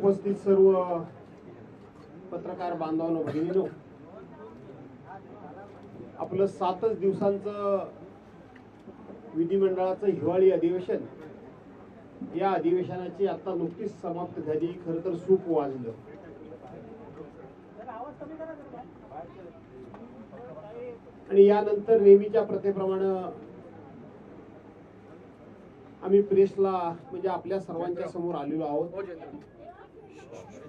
उपस्थित सर्व पत्रकार बांधवांनो भगिनींनो, आपलं 7च दिवसांचं विधिमंडळाचं हिवाळी अधिवेशन, या अधिवेशनाची आता नुकतीच समाप्त झाली. खरं तर सूप वाजलं. आणि यानंतर नेहमीच्या प्रथेप्रमाणे आम्ही प्रेसला म्हणजे आपल्या सर्वांच्या समोर आलेलो आहोत.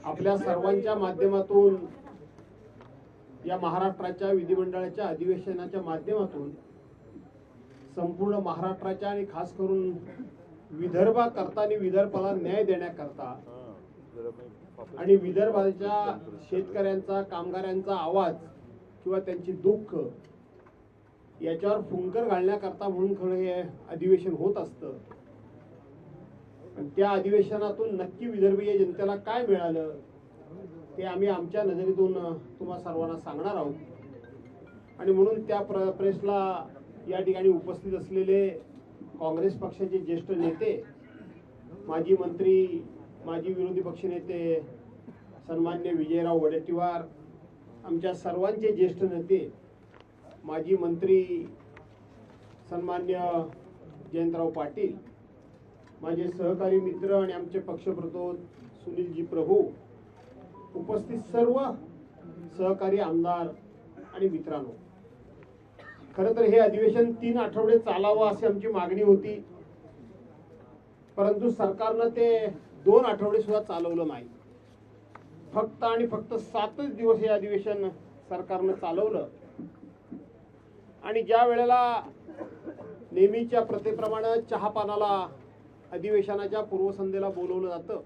आपल्या सर्वांच्या माध्यमातून या महाराष्ट्राच्या विधिमंडळाच्या अधिवेशनाच्या माध्यमातून संपूर्ण महाराष्ट्राच्या आणि खास करून विदर्भाकरता आणि विदर्भाला न्याय देण्याकरता आणि विदर्भाच्या शेतकऱ्यांचा, कामगारांचा आवाज किंवा त्यांची दुःख याच्यावर फुंकर घालण्याकरता म्हणून खरं हे अधिवेशन होत असतं. त्या अधिवेशनातून नक्की विदर्भीय जनतेला काय मिळालं ते आम्ही आमच्या नजरेतून तुम्हा सर्वांना सांगणार आहोत. आणि म्हणून त्या प्रेसला या ठिकाणी उपस्थित असलेले काँग्रेस पक्षाचे ज्येष्ठ नेते, माजी मंत्री, माजी विरोधी पक्षनेते सन्मान्य विजयराव वडेट्टीवार, आमच्या सर्वांचे ज्येष्ठ नेते माजी मंत्री सन्मान्य जयंतराव पाटील, माझे सहकारी मित्र आणि आमचे पक्षप्रतोद सुनीलजी प्रभू, उपस्थित सर्व सहकारी आमदार आणि मित्रांनो, खरं तर हे अधिवेशन 3 आठवडे चालावं अशी आमची मागणी होती. परंतु सरकारनं ते 2 आठवडे सुद्धा चालवलं नाही. फक्त आणि फक्त 7च दिवस हे अधिवेशन सरकारनं चालवलं. आणि ज्या वेळेला नेहमीच्या प्रथेप्रमाणे चहापानाला अधिवेशनाच्या पूर्वसंध्येला बोलवलं जातं,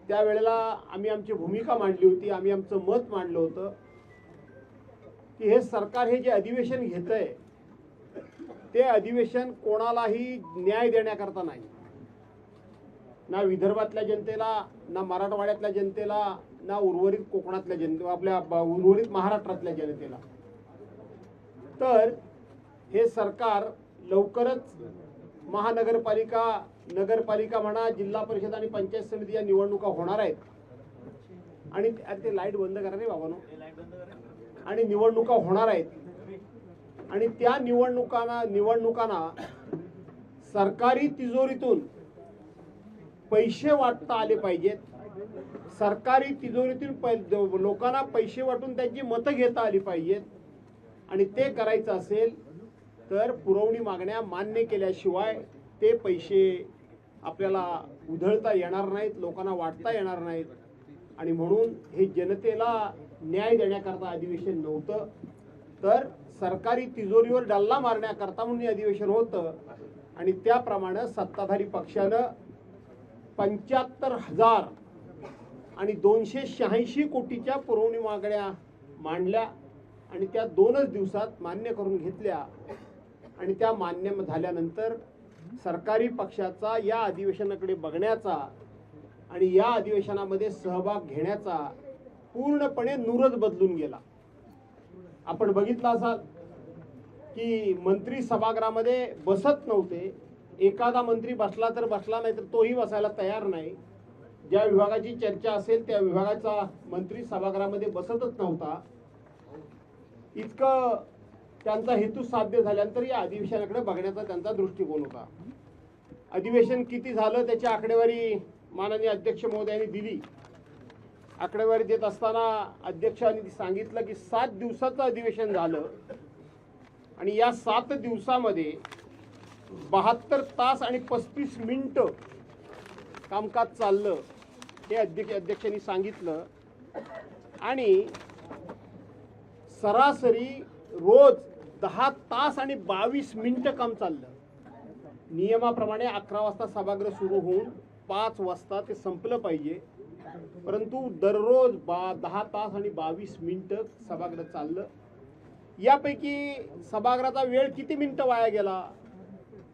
त्यावेळेला आम्ही आमची भूमिका मांडली होती. आम्ही आमचं मत मांडलं होतं की हे सरकार हे जे अधिवेशन घेतंय ते अधिवेशन कोणालाही न्याय देण्याकरता नाही, ना विदर्भातल्या जनतेला, ना मराठवाड्यातल्या जनतेला, ना उर्वरित कोकणातल्या जनते, आपल्या उर्वरित महाराष्ट्रातल्या जनतेला. तर हे सरकार लवकरच महानगरपालिका, नगरपालिका म्हणा, जिल्हा परिषद आणि पंचायत समिती या निवडणुका होणार आहेत. आणि ते लाईट बंद करा रे बाबांनो. आणि निवडणुका होणार आहेत. आणि त्या निवडणुकांना सरकारी तिजोरीतून पैसे वाटता आले पाहिजेत. सरकारी तिजोरीतून लोकांना पैसे वाटून त्यांची मतं घेता आली पाहिजेत. आणि ते करायचं असेल तर पुरवणी मागण्या मान्य केल्याशिवाय ते पैसे आपल्याला उधळता येणार नाहीत, लोकांना वाटता येणार नाहीत. आणि म्हणून हे जनतेला न्याय देण्याकरता अधिवेशन नव्हतं, तर सरकारी तिजोरीवर डल्ला मारण्याकरता म्हणून हे अधिवेशन होतं. आणि त्याप्रमाणे सत्ताधारी पक्षानं 75,000 आणि 286 कोटीच्या पुरवणी मागण्या मांडल्या आणि त्या 2च दिवसात मान्य करून घेतल्या. आणि त्या मान्य झाल्यानंतर सरकारी पक्षाचा या अधिवेशनाकडे बघण्याचा आणि या अधिवेशनामध्ये सहभाग घेण्याचा पूर्णपणे नूरच बदलून गेला. आपण बघितलं असाल की मंत्री सभागृहामध्ये बसत नव्हते. एखादा मंत्री बसला तर बसला, नाही तर तोही बसायला तयार नाही. ज्या विभागाची चर्चा असेल त्या विभागाचा मंत्री सभागृहामध्ये बसतच नव्हता. इतकं त्यांचा हेतू साध्य झाल्यानंतर या अधिवेशनाकडे बघण्याचा त्यांचा दृष्टिकोन होता. अधिवेशन किती झालं त्याची आकडेवारी माननीय अध्यक्ष महोदयांनी दिली. आकडेवारी देत असताना अध्यक्षांनी सांगितलं की 7 दिवसाचं अधिवेशन झालं आणि या 7 दिवसामध्ये 72 तास आणि 35 मिनिटं कामकाज चाललं, हे अध्यक्षांनी सांगितलं. आणि सरासरी रोज 10 तास आणि 22 मिनिटं काम चाललं. नियमाप्रमाणे 11 वाजता सभागृह सुरू होऊन 5 वाजता ते संपलं पाहिजे, परंतु दररोज 10 तास आणि 22 मिनिटं सभागृह चाललं. यापैकी सभागृहाचा वेळ किती मिनिटं वाया गेला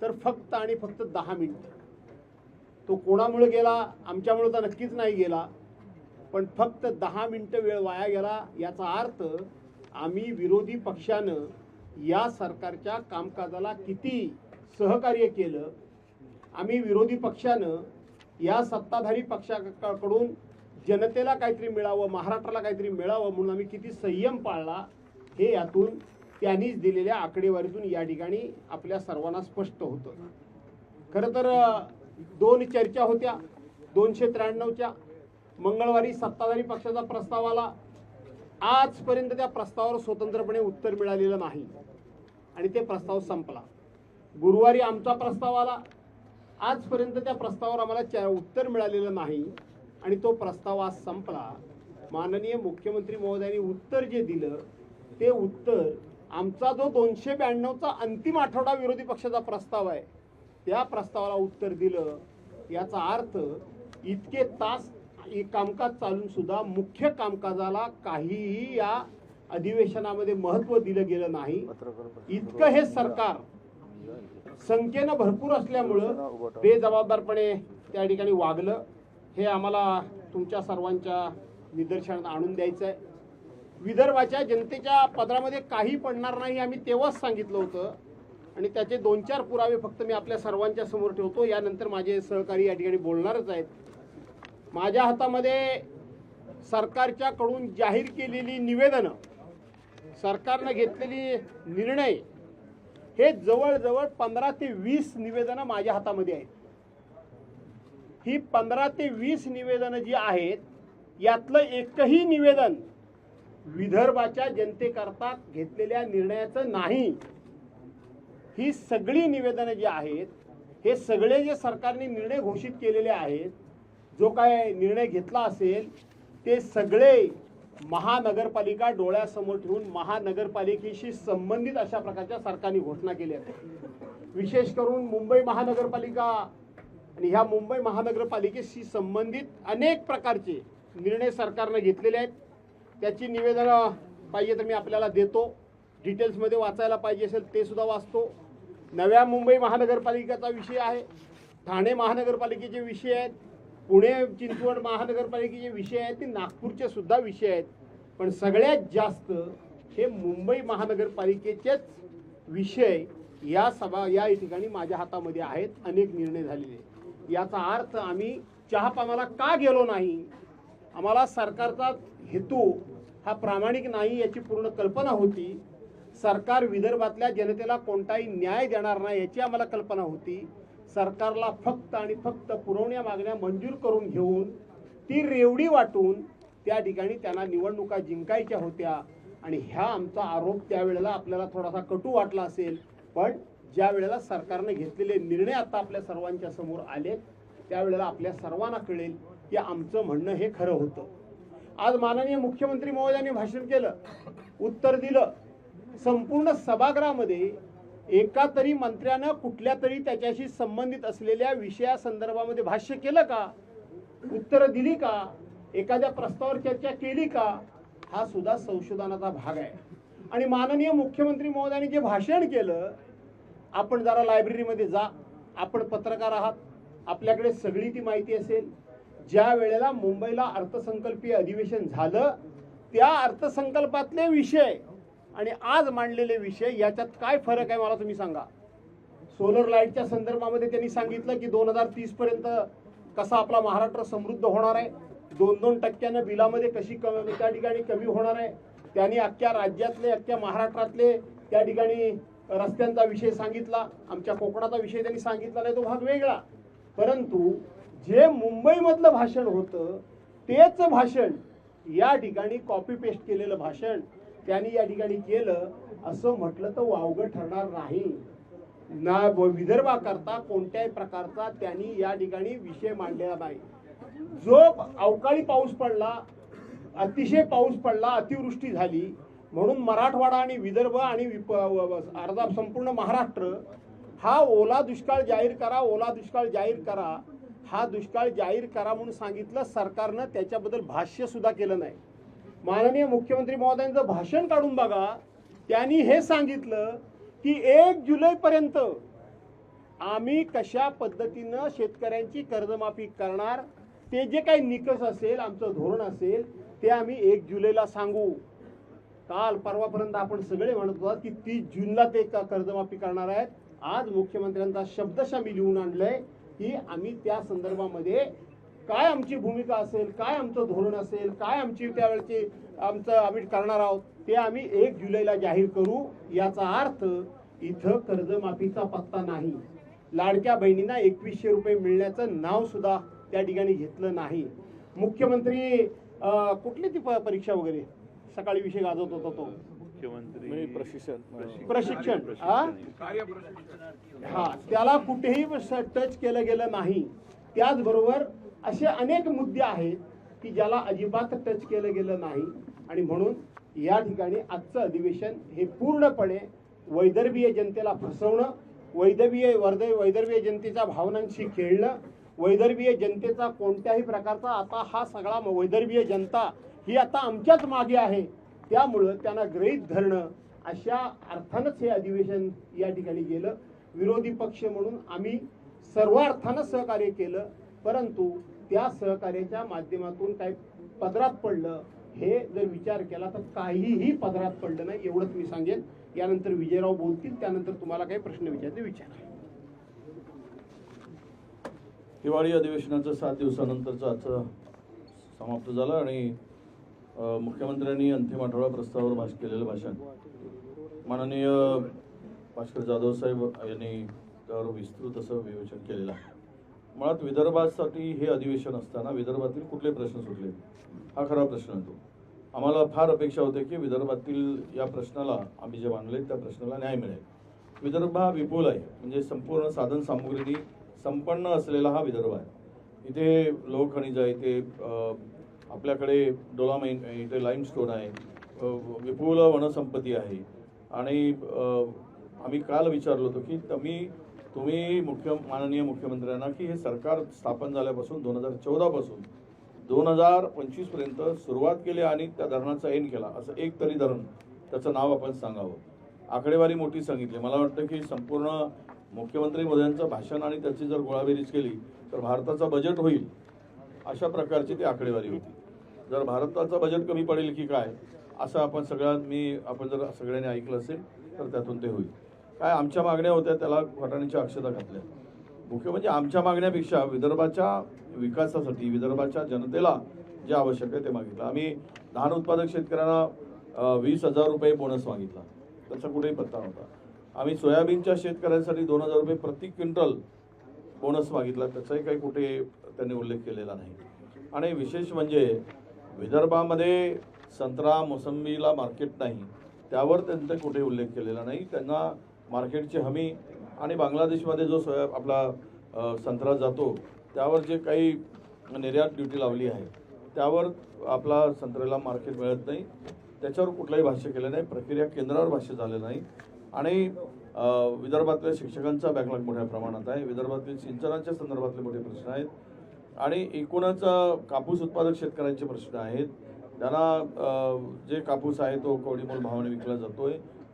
तर फक्त आणि फक्त 10 मिनिटं. तो कोणामुळे गेला? आमच्यामुळे तर नक्कीच नाही गेला, पण फक्त 10 मिनिटं वेळ वाया गेला. याचा अर्थ आम्ही विरोधी पक्षानं या सरकारच्या कामकाजाला किती सहकार्य केलं. आम्ही विरोधी पक्षानं या सत्ताधारी पक्षाकडून जनतेला काहीतरी मिळावं, महाराष्ट्राला काहीतरी मिळावं म्हणून आम्ही किती संयम पाळला हे यातून त्यांनीच दिलेल्या आकडेवारीतून या ठिकाणी आपल्या सर्वांना स्पष्ट होतं. खरं तर दोन चर्चा होत्या 293च्या. मंगळवारी सत्ताधारी पक्षाचा प्रस्ताव आला. आजपर्यंत त्या प्रस्तावावर स्वतंत्रपणे उत्तर मिळालेलं नाही आणि ते प्रस्ताव संपला. गुरुवारी आमचा प्रस्ताव आला. आजपर्यंत त्या प्रस्तावावर आम्हाला उत्तर मिळालेलं नाही आणि तो प्रस्ताव आज संपला. माननीय मुख्यमंत्री महोदयांनी उत्तर जे दिलं ते उत्तर आमचा जो 292चा अंतिम आठवडा विरोधी पक्षाचा प्रस्ताव आहे त्या प्रस्तावाला उत्तर दिलं. याचा अर्थ इतके तास कामकाज चालून सुद्धा मुख्य कामकाजाला काहीही या अधिवेशनामध्ये महत्त्व दिलं गेलं नाही. इतकं हे सरकार संख्येनं भरपूर असल्यामुळं बेजबाबदारपणे त्या ठिकाणी वागलं हे आम्हाला तुमच्या सर्वांच्या निदर्शनात आणून द्यायचं आहे. विदर्भाच्या जनतेच्या पदरामध्ये काही पडणार नाही आम्ही तेव्हाच सांगितलं होतं आणि त्याचे 2-4 पुरावे फक्त मी आपल्या सर्वांच्या समोर ठेवतो. यानंतर माझे सहकारी या ठिकाणी बोलणारच आहेत. माझ्या हातामध्ये सरकारच्या कडून जाहीर केलेली निवेदनं, सरकारनं घेतलेली निर्णय हे जवळजवळ 15 ते 20 निवेदनं माझ्या हातामध्ये आहेत. ही 15 ते 20 निवेदनं जी आहेत यातलं एकही निवेदन विदर्भाच्या जनतेकरता घेतलेल्या निर्णयाचं नाही. ही सगळी निवेदनं जी आहेत हे सगळे जे सरकारने निर्णय घोषित केलेले आहेत, जो काय निर्णय घेतला असेल ते सगळे महानगरपालिका डोळ्यासमोर ठेवून महानगरपालिकेशी संबंधित अशा प्रकारच्या सरकारने घोषणा केल्या आहेत. विशेष करून मुंबई महानगरपालिका आणि ह्या मुंबई महानगरपालिकेशी संबंधित अनेक प्रकारचे निर्णय सरकारने घेतलेले आहेत. त्याची निवेदनं पाहिजे तर मी आपल्याला देतो. डिटेल्समध्ये वाचायला पाहिजे असेल ते सुद्धा वाचतो. नव्या मुंबई महानगरपालिकेचा विषय आहे, ठाणे महानगरपालिकेचे विषय आहेत, पुणे चिंचवड महानगरपालिकेचे विषय आहेत, ते नागपूरचे सुद्धा विषय आहेत. पण सगळ्यात जास्त हे मुंबई महानगरपालिकेचेच विषय या ठिकाणी माझ्या हातामध्ये आहेत. अनेक निर्णय झालेले. याचा अर्थ आम्ही चहापानाला का गेलो नाही, आम्हाला सरकारचा हेतू हा प्रामाणिक नाही याची पूर्ण कल्पना होती. सरकार विदर्भातल्या जनतेला कोणताही न्याय देणार नाही याची आम्हाला कल्पना होती. सरकारला फक्त आणि फक्त पुरवण्या मागण्या मंजूर करून घेऊन ती रेवडी वाटून त्या ठिकाणी त्यांना निवडणुका जिंकायच्या होत्या. आणि ह्या आमचा आरोप त्यावेळेला आपल्याला थोडासा कटू वाटला असेल, पण ज्या वेळेला सरकारने घेतलेले निर्णय आता आपल्या सर्वांच्या समोर आले त्यावेळेला आपल्या सर्वांना कळेल की आमचं म्हणणं हे खरं होतं. आज माननीय मुख्यमंत्री महोदयांनी भाषण केलं, उत्तर दिलं. संपूर्ण सभागृहामध्ये एका तरी मंत्र्यानं कुठल्या तरी त्याच्याशी संबंधित असलेल्या विषयासंदर्भामध्ये भाष्य केलं का, उत्तरं दिली का, एखाद्या प्रस्तावावर चर्चा केली का, हा सुद्धा संशोधनाचा भाग आहे. आणि माननीय मुख्यमंत्री महोदयांनी जे भाषण केलं, आपण जरा लायब्ररीमध्ये जा, आपण पत्रकार आहात, आपल्याकडे सगळी ती माहिती असेल. ज्या वेळेला मुंबईला अर्थसंकल्पीय अधिवेशन झालं त्या अर्थसंकल्पातले विषय आणि आज मांडलेले विषय याच्यात काय फरक आहे मला तुम्ही सांगा. सोलर लाईटच्या संदर्भामध्ये त्यांनी सांगितलं की 2030 पर्यंत कसा आपला महाराष्ट्र समृद्ध होणार आहे, 2-2% बिलामध्ये कशी त्या ठिकाणी कमी होणार आहे. त्यांनी अख्ख्या राज्यातले अख्ख्या महाराष्ट्रातले त्या ठिकाणी रस्त्यांचा विषय सांगितला. आमच्या कोकणाचा विषय त्यांनी सांगितला नाही, तो भाग वेगळा. परंतु जे मुंबईमधलं भाषण होतं तेच भाषण या ठिकाणी कॉपी पेस्ट केलेलं भाषण त्यांनी या ठिकाणी केलं असं म्हटलं तर वावगं ठरणार नाही. ना विदर्भाकरता कोणत्याही प्रकारचा त्यांनी या ठिकाणी विषय मांडलेला नाही. जो अवकाळी पाऊस पडला, अतिशय पाऊस पडला, अतिवृष्टी झाली म्हणून मराठवाडा आणि विदर्भ आणि अर्धा संपूर्ण महाराष्ट्र हा ओला दुष्काळ जाहीर करा, ओला दुष्काळ जाहीर करा, हा दुष्काळ जाहीर करा म्हणून सांगितलं. सरकारनं त्याच्याबद्दल भाष्य सुद्धा केलं नाही. माननीय मुख्यमंत्री महोदयांचं भाषण काढून बघा, त्यांनी हे सांगितलं की 1 जुलैपर्यंत आम्ही कशा पद्धतीनं शेतकऱ्यांची कर्जमाफी करणार, ते जे काही निकष असेल, आमचं धोरण असेल ते आम्ही 1 जुलैला सांगू. काल परवापर्यंत आपण सगळे म्हणत होतो की 30 जूनला ते कर्जमाफी करणार आहेत. आज मुख्यमंत्र्यांचा शब्दशः मी लिहून आणलंय की आम्ही त्या संदर्भामध्ये काय आमची भूमिका असेल, काय आमचं धोरण असेल, काय आमची त्यावेळेची आम्ही करणार आहोत ते आम्ही 1 जुलैला जाहीर करू. याचा अर्थ इथं कर्जमाफीचा पत्ता नाही. लाडक्या बहिणींना 2100 रुपये मिळण्याचं नाव सुद्धा त्या ठिकाणी घेतलं नाही. मुख्यमंत्री कुठली ती परीक्षा वगैरे सकाळी विषय गाजवत होता तो मुख्यमंत्री प्रशिक्षण हा त्याला कुठेही टच केलं गेलं नाही. त्याचबरोबर असे अनेक मुद्दे आहेत की ज्याला अजिबात टच केलं गेलं नाही. आणि म्हणून या ठिकाणी आजचं अधिवेशन हे पूर्णपणे वैदर्भीय जनतेला फसवणं, वैदर्भीय जनतेच्या भावनांशी खेळणं, वैदर्भीय जनतेचा कोणत्याही प्रकारचा आता हा सगळा वैदर्भीय जनता ही आता आमच्याच मागे आहे त्यामुळं त्यांना गृहीत धरणं अशा अर्थानंच हे अधिवेशन या ठिकाणी गेलं. विरोधी पक्ष म्हणून आम्ही सर्व अर्थानं सहकार्य केलं, परंतु त्या सहकार्याच्या माध्यमातून काही पदरात पडलं हे जर विचार केला तर काहीही पदरात पडलं नाही एवढंच मी सांगेन. यानंतर विजयराव बोलतील, त्यानंतर तुम्हाला काही प्रश्न विचारले विचारा. हिवाळी अधिवेशनाचं 7 दिवसानंतरचं आजचं समाप्त झालं आणि मुख्यमंत्र्यांनी अंतिम आठवडा प्रस्तावावर केलेलं भाषण माननीय भास्कर जाधव साहेब यांनी त्यावर विस्तृत असं विवेचन केलेलं आहे. मुळात विदर्भासाठी हे अधिवेशन असताना विदर्भातील कुठले प्रश्न सुटले हा खरा प्रश्न होतो. आम्हाला फार अपेक्षा होते की विदर्भातील या प्रश्नाला आम्ही जे मांडले त्या प्रश्नाला न्याय मिळेल. विदर्भ हा विपुल आहे, म्हणजे संपूर्ण साधन सामुग्रीनी संपन्न असलेला हा विदर्भ आहे. इथे लोहखनिज आहे, इथे आपल्याकडे डोलामाइन, इथे लाईमस्टोन आहे, विपुल वनसंपत्ती आहे. आणि आम्ही काल विचारलो होतो की तुम्ही माननीय मुख्यमंत्र्यांना की हे सरकार स्थापन झाल्यापासून 2014 पासून 2025 पर्यंत सुरुवात केली आणि त्या धरणाचा एंड केला असं एक तरी धरण त्याचं नाव आपण सांगावं. आकडेवारी मोठी सांगितली. मला वाटतं की संपूर्ण मुख्यमंत्री मोदयांचं भाषण आणि त्याची जर गोळाबेरीज केली तर भारताचा बजेट होईल अशा प्रकारची ती आकडेवारी होती. जर भारताचं बजेट कमी पडेल की काय असं आपण जर सगळ्यांनी ऐकलं असेल तर त्यातून ते होईल. काय आमच्या मागण्या होत्या त्याला घोटाळ्यांच्या अक्षता घातल्या. मुख्य म्हणजे आमच्या मागण्यापेक्षा विदर्भाच्या विकासासाठी विदर्भाच्या जनतेला जे आवश्यक आहे ते मागितलं. आम्ही धान उत्पादक शेतकऱ्यांना 20,000 रुपये बोनस मागितला, त्याचा कुठेही पत्ता नव्हता. आम्ही सोयाबीनच्या शेतकऱ्यांसाठी 2,000 रुपये प्रति क्विंटल बोनस मागितला, त्याचाही काही कुठे त्यांनी उल्लेख केलेला नाही. आणि विशेष म्हणजे विदर्भामध्ये संत्रा मोसंबीला मार्केट नाही त्यावर त्यांचा कुठे उल्लेख केलेला नाही. त्यांना मार्केटची हमी आणि बांगलादेशमध्ये जो आपला संत्रा जातो त्यावर जे काही निर्यात ड्युटी लावली आहे त्यावर आपला संत्र्याला मार्केट मिळत नाही, त्याच्यावर कुठलंही भाष्य केलं नाही. प्रक्रिया केंद्रावर भाष्य झालं नाही. आणि विदर्भातल्या शिक्षकांचा बॅकलॉग मोठ्या प्रमाणात आहे. विदर्भातील सिंचनाच्या संदर्भातले मोठे प्रश्न आहेत. आणि एकूणच कापूस उत्पादक शेतकऱ्यांचे प्रश्न आहेत. त्यांना जे कापूस आहे तो कवडीमोल भावाने विकला जातोय,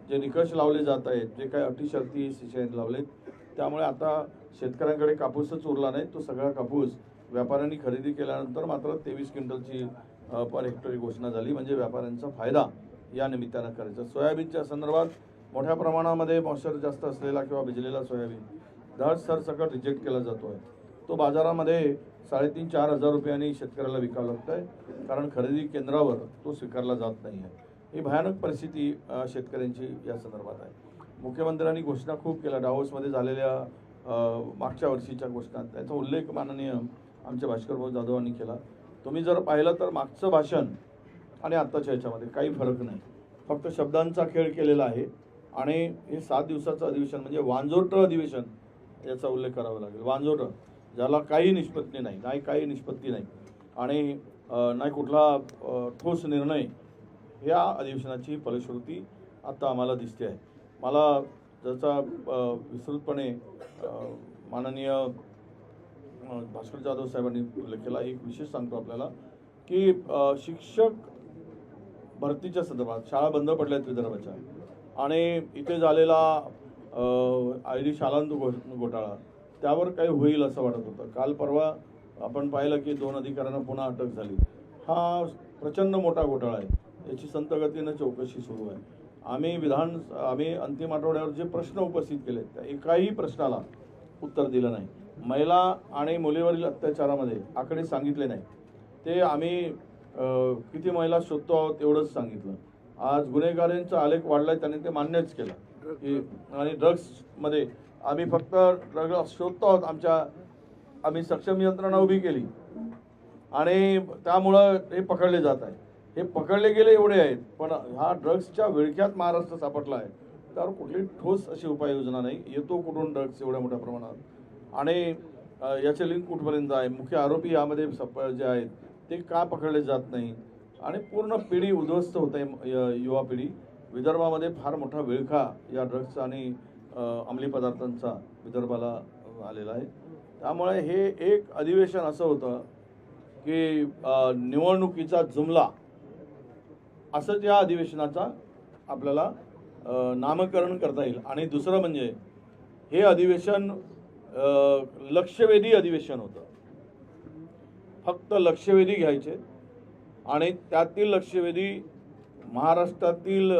जे निकष लावले जात आहेत, जे काही अटी शर्ती सिंचाईत लावलेत, त्यामुळे आता शेतकऱ्यांकडे कापूसच उरला नाही. तो सगळा कापूस व्यापाऱ्यांनी खरेदी केल्यानंतर मात्र 23 क्विंटलची पर हेक्टरी घोषणा झाली, म्हणजे व्यापाऱ्यांचा फायदा या निमित्तानं करायचा. सोयाबीनच्या संदर्भात मोठ्या प्रमाणामध्ये मॉइश्चर जास्त असलेला किंवा भिजलेला सोयाबीन धड सरसकट रिजेक्ट केला जातोय. तो बाजारामध्ये 3,500-4 हजार रुपयांनी शेतकऱ्याला विकावं लागतं आहे, कारण खरेदी केंद्रावर तो स्वीकारला जात नाही आहे. ही भयानक परिस्थिती शेतकऱ्यांची या संदर्भात आहे. मुख्यमंत्र्यांनी घोषणा खूप केल्या, डावोसमध्ये झालेल्या मागच्या वर्षीच्या घोषणा, त्याचा उल्लेख माननीय आमचे भास्करभाऊ जाधवांनी केला. तुम्ही जर पाहिलं तर मागचं भाषण आणि आत्ताच्या याच्यामध्ये काही फरक नाही, फक्त शब्दांचा खेळ केलेला आहे. आणि हे 7 दिवसाचं अधिवेशन म्हणजे वांजोरटं अधिवेशन याचा उल्लेख करावा लागेल. वांजोरटं, ज्याला काही निष्पत्ती नाही, काही निष्पत्ती नाही आणि नाही कुठला ठोस निर्णय, ह्या अधिवेशनाची फलश्रुती आत्ता आम्हाला दिसते आहे. मला त्याचा विस्तृतपणे माननीय भास्कर जाधव साहेबांनी उल्लेख केला. एक विशेष सांगतो आपल्याला की शिक्षक भरतीच्या संदर्भात शाळा बंद पडल्यात विदर्भाच्या, आणि इथे झालेला ID शालांत घोटाळा त्यावर काही होईल असं वाटत होतं. काल परवा आपण पाहिलं की 2 अधिकाऱ्यांना पुन्हा अटक झाली. हा प्रचंड मोठा घोटाळा आहे, याची संत गतीनं चौकशी सुरू आहे. आम्ही अंतिम आठवड्यावर जे प्रश्न उपस्थित केले त्या एकाही प्रश्नाला उत्तर दिलं नाही. महिला आणि मुलीवरील अत्याचारामध्ये आकडे सांगितले नाही. ते आम्ही किती महिला शोधतो आहोत एवढंच सांगितलं. आज गुन्हेगारांचा आलेख वाढलाय, त्यांनी ते मान्यच केलं की आणि ड्रग्समध्ये आम्ही फक्त ड्रग्स शोधतो आहोत. आम्ही सक्षम यंत्रणा उभी केली आणि त्यामुळं हे पकडले जात आहे. हे पकडले गेले एवढे आहेत, पण हा ड्रग्सच्या विळख्यात महाराष्ट्र सापडला आहे. त्यावर कुठली ठोस अशी उपाययोजना नाही. येतो कुठून ड्रग्स एवढ्या मोठ्या प्रमाणात आणि याचे लिंक कुठपर्यंत आहे, मुख्य आरोपी यामध्ये जे आहेत ते का पकडले जात नाही आणि पूर्ण पिढी उद्ध्वस्त होत आहे. युवा पिढी विदर्भामध्ये फार मोठा विळखा या ड्रग्स आणि अंमली पदार्थांचा विदर्भाला आलेला आहे. त्यामुळे हे एक अधिवेशन असं होतं की निवडणुकीचा जुमला असंच या अधिवेशनाचा आपल्याला नामकरण करता येईल. आणि दुसरं म्हणजे हे अधिवेशन लक्षवेधी अधिवेशन होतं. फक्त लक्षवेधी घ्यायचे आणि त्यातील लक्षवेधी महाराष्ट्रातील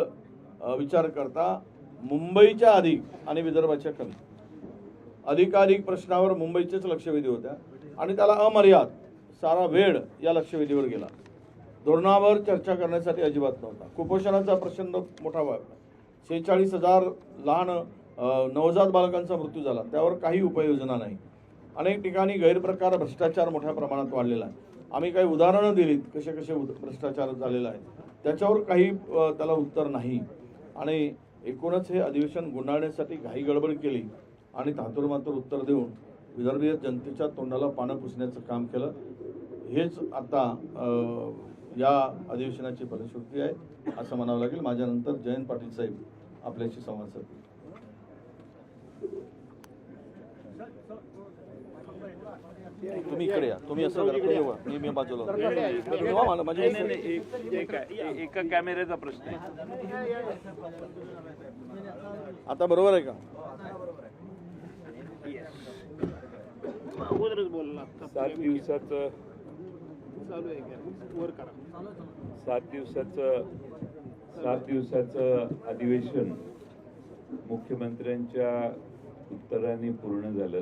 विचार करता मुंबईच्या अधिक आणि विदर्भाच्या कमी. अधिकाधिक प्रश्नावर मुंबईचेच लक्षवेधी होत्या आणि त्याला अमर्याद सारा वेळ या लक्षवेधीवर गेला. धोरणावर चर्चा करण्यासाठी अजिबात नव्हता. कुपोषणाचा प्रचंड मोठा वाढला. 46,000 लहान नवजात बालकांचा मृत्यू झाला, त्यावर काही उपाययोजना नाही. अनेक ठिकाणी गैरप्रकार भ्रष्टाचार मोठ्या प्रमाणात वाढलेला आहे. आम्ही काही उदाहरणं दिलीत कसे कसे भ्रष्टाचार झालेला आहे, त्याच्यावर काही त्याला उत्तर नाही. आणि एकूणच हे अधिवेशन गुंडाळण्यासाठी घाई गडबड केली आणि थातुरमातुर उत्तर देऊन विदर्भीय जनतेच्या तोंडाला पानं पुसण्याचं काम केलं. हेच आता या अधिवेशनाची फलश्रुती आहे असं म्हणावं लागेल. माझ्यानंतर जयंत पाटील साहेब आपल्याशी संवाद साधतील. तुम्ही इकडे या, तुम्ही असं करा, मी बाजूला एका कॅमेऱ्याचा प्रश्न आहे. आता बरोबर आहे का? अगोदरच बोलला 7 दिवसाचं चालू आहे का? वर करा. 7 दिवसाचं अधिवेशन मुख्यमंत्र्यांच्या उत्तराने पूर्ण झालं.